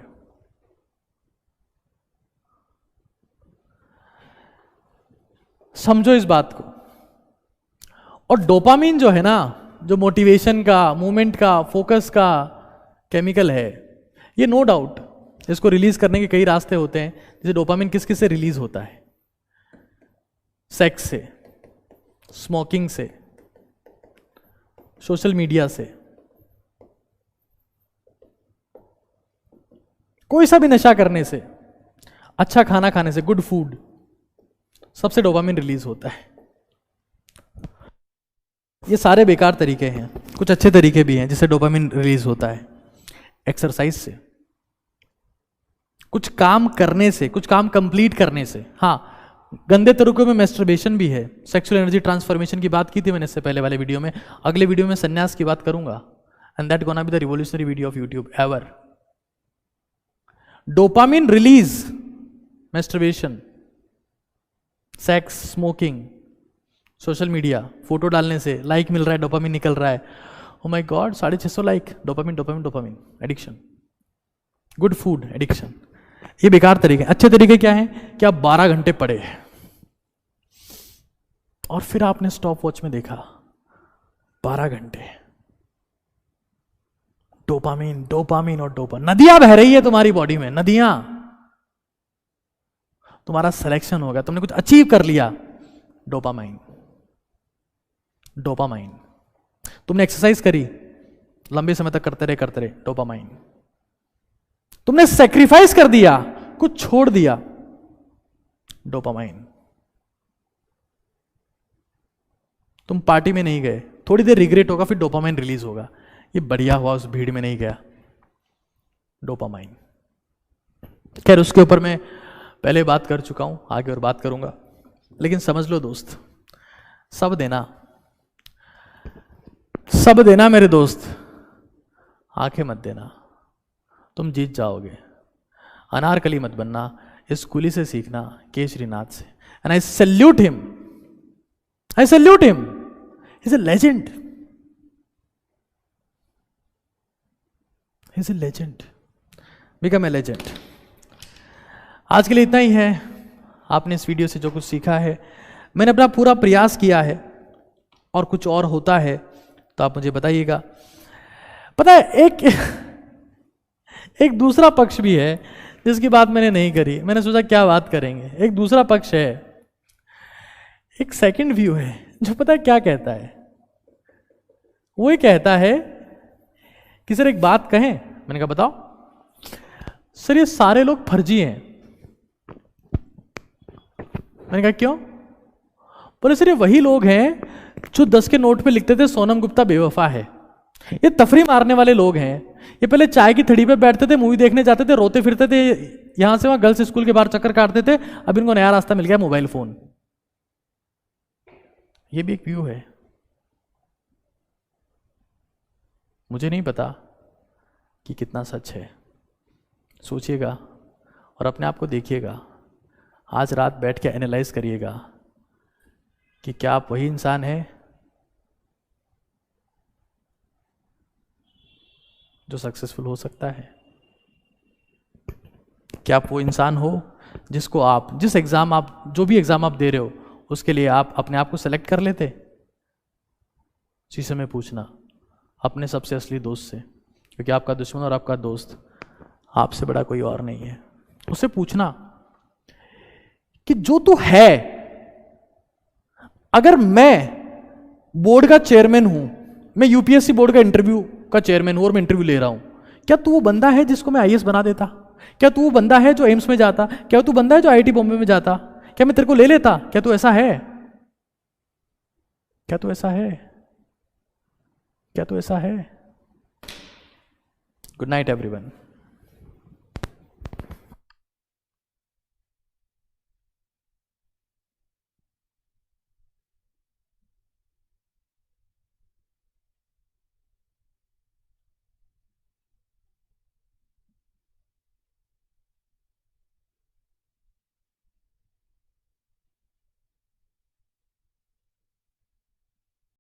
समझो इस बात को। और डोपामिन जो है ना, जो मोटिवेशन का, मूवमेंट का, फोकस का केमिकल है, ये नो डाउट इसको रिलीज करने के कई रास्ते होते हैं। जैसे डोपामिन किस किस से रिलीज होता है? सेक्स से, स्मोकिंग से, सोशल मीडिया से, कोई सा भी नशा करने से, अच्छा खाना खाने से, गुड फूड, सबसे डोपामिन रिलीज होता है। ये सारे बेकार तरीके हैं, कुछ अच्छे तरीके भी हैं जिससे डोपामिन रिलीज होता है। एक्सरसाइज से, कुछ काम करने से, कुछ काम कंप्लीट करने से। हाँ, गंदे तरीकों में मैस्टरबेशन भी है। सेक्सुअल एनर्जी ट्रांसफॉर्मेशन की बात की थी मैंने इससे पहले वाले वीडियो में। अगले वीडियो में संन्यास की बात करूंगा, and that gonna be the revolutionary video of YouTube ever. Dopamine release, masturbation, sex, smoking, social media, photo डालने से लाइक मिल रहा है, डोपामिन निकल रहा है। Oh my God, 650 like, dopamine dopamine dopamine, addiction. Good food, addiction. ये बेकार तरीके। अच्छे तरीके क्या हैं कि आप 12 घंटे पढ़े और फिर आपने स्टॉप वॉच में देखा 12 घंटे, डोपामिन डोपामिन और डोपामिन, नदियां बह रही है तुम्हारी बॉडी में, नदियां। तुम्हारा सिलेक्शन हो गया, तुमने कुछ अचीव कर लिया, डोपामाइन डोपामाइन। तुमने एक्सरसाइज करी, लंबे समय तक करते रहे, डोपामाइन। तुमने सेक्रीफाइस कर दिया, कुछ छोड़ दिया, डोपामाइन। तुम पार्टी में नहीं गए, थोड़ी देर रिग्रेट होगा, फिर डोपामाइन रिलीज होगा, ये बढ़िया हुआ उस भीड़ में नहीं गया, डोपामाइन। खैर, उसके ऊपर मैं पहले बात कर चुका हूं, आगे और बात करूंगा। लेकिन समझ लो दोस्त, सब देना मेरे दोस्त, आंखें मत देना, तुम जीत जाओगे। अनारकली मत बनना, इस कुली से सीखना, केशरीनाथ से। And I salute him, I salute him, he is a legend, he is a legend, become a legend. आज के लिए इतना ही है। आपने इस वीडियो से जो कुछ सीखा है, मैंने अपना पूरा प्रयास किया है, और कुछ और होता है तो आप मुझे बताइएगा। पता है, एक दूसरा पक्ष भी है जिसकी बात मैंने नहीं करी, मैंने सोचा क्या बात करेंगे। एक दूसरा पक्ष है, एक सेकंड व्यू है, जो पता है क्या कहता है। वो ये कहता है कि सर एक बात कहें। मैंने कहा बताओ। सर ये सारे लोग फर्जी हैं। मैंने कहा क्यों? बोले सर ये वही लोग हैं जो 10 के नोट पे लिखते थे सोनम गुप्ता बेवफा है। ये तफरी मारने वाले लोग हैं। ये पहले चाय की थड़ी पे बैठते थे, मूवी देखने जाते थे, रोते फिरते थे, यहां से वहां गर्ल्स स्कूल के बाहर चक्कर काटते थे। अब इनको नया रास्ता मिल गया, मोबाइल फोन। ये भी एक व्यू है। मुझे नहीं पता कि कितना सच है। सोचिएगा और अपने आप को देखिएगा। आज रात बैठ के एनालाइज करिएगा कि क्या आप वही इंसान हैं जो सक्सेसफुल हो सकता है? क्या आप वो इंसान हो जिसको आप, जिस एग्जाम आप, जो भी एग्जाम आप दे रहे हो, उसके लिए आप अपने आप को सेलेक्ट कर लेते? इसी समय पूछना अपने सबसे असली दोस्त से, क्योंकि आपका दुश्मन और आपका दोस्त आपसे बड़ा कोई और नहीं है। उससे पूछना कि जो तू है, अगर मैं बोर्ड का चेयरमैन हूं, मैं यूपीएससी बोर्ड का इंटरव्यू का चेयरमैन हूं और मैं इंटरव्यू ले रहा हूं, क्या तू वो बंदा है जिसको मैं आईएएस बना देता? क्या तू वो बंदा है जो एम्स में जाता? क्या तू बंदा है जो आईआईटी बॉम्बे में जाता? क्या मैं तेरे को ले लेता? क्या तू ऐसा है? क्या तू ऐसा है? क्या तू ऐसा है? Good night everyone.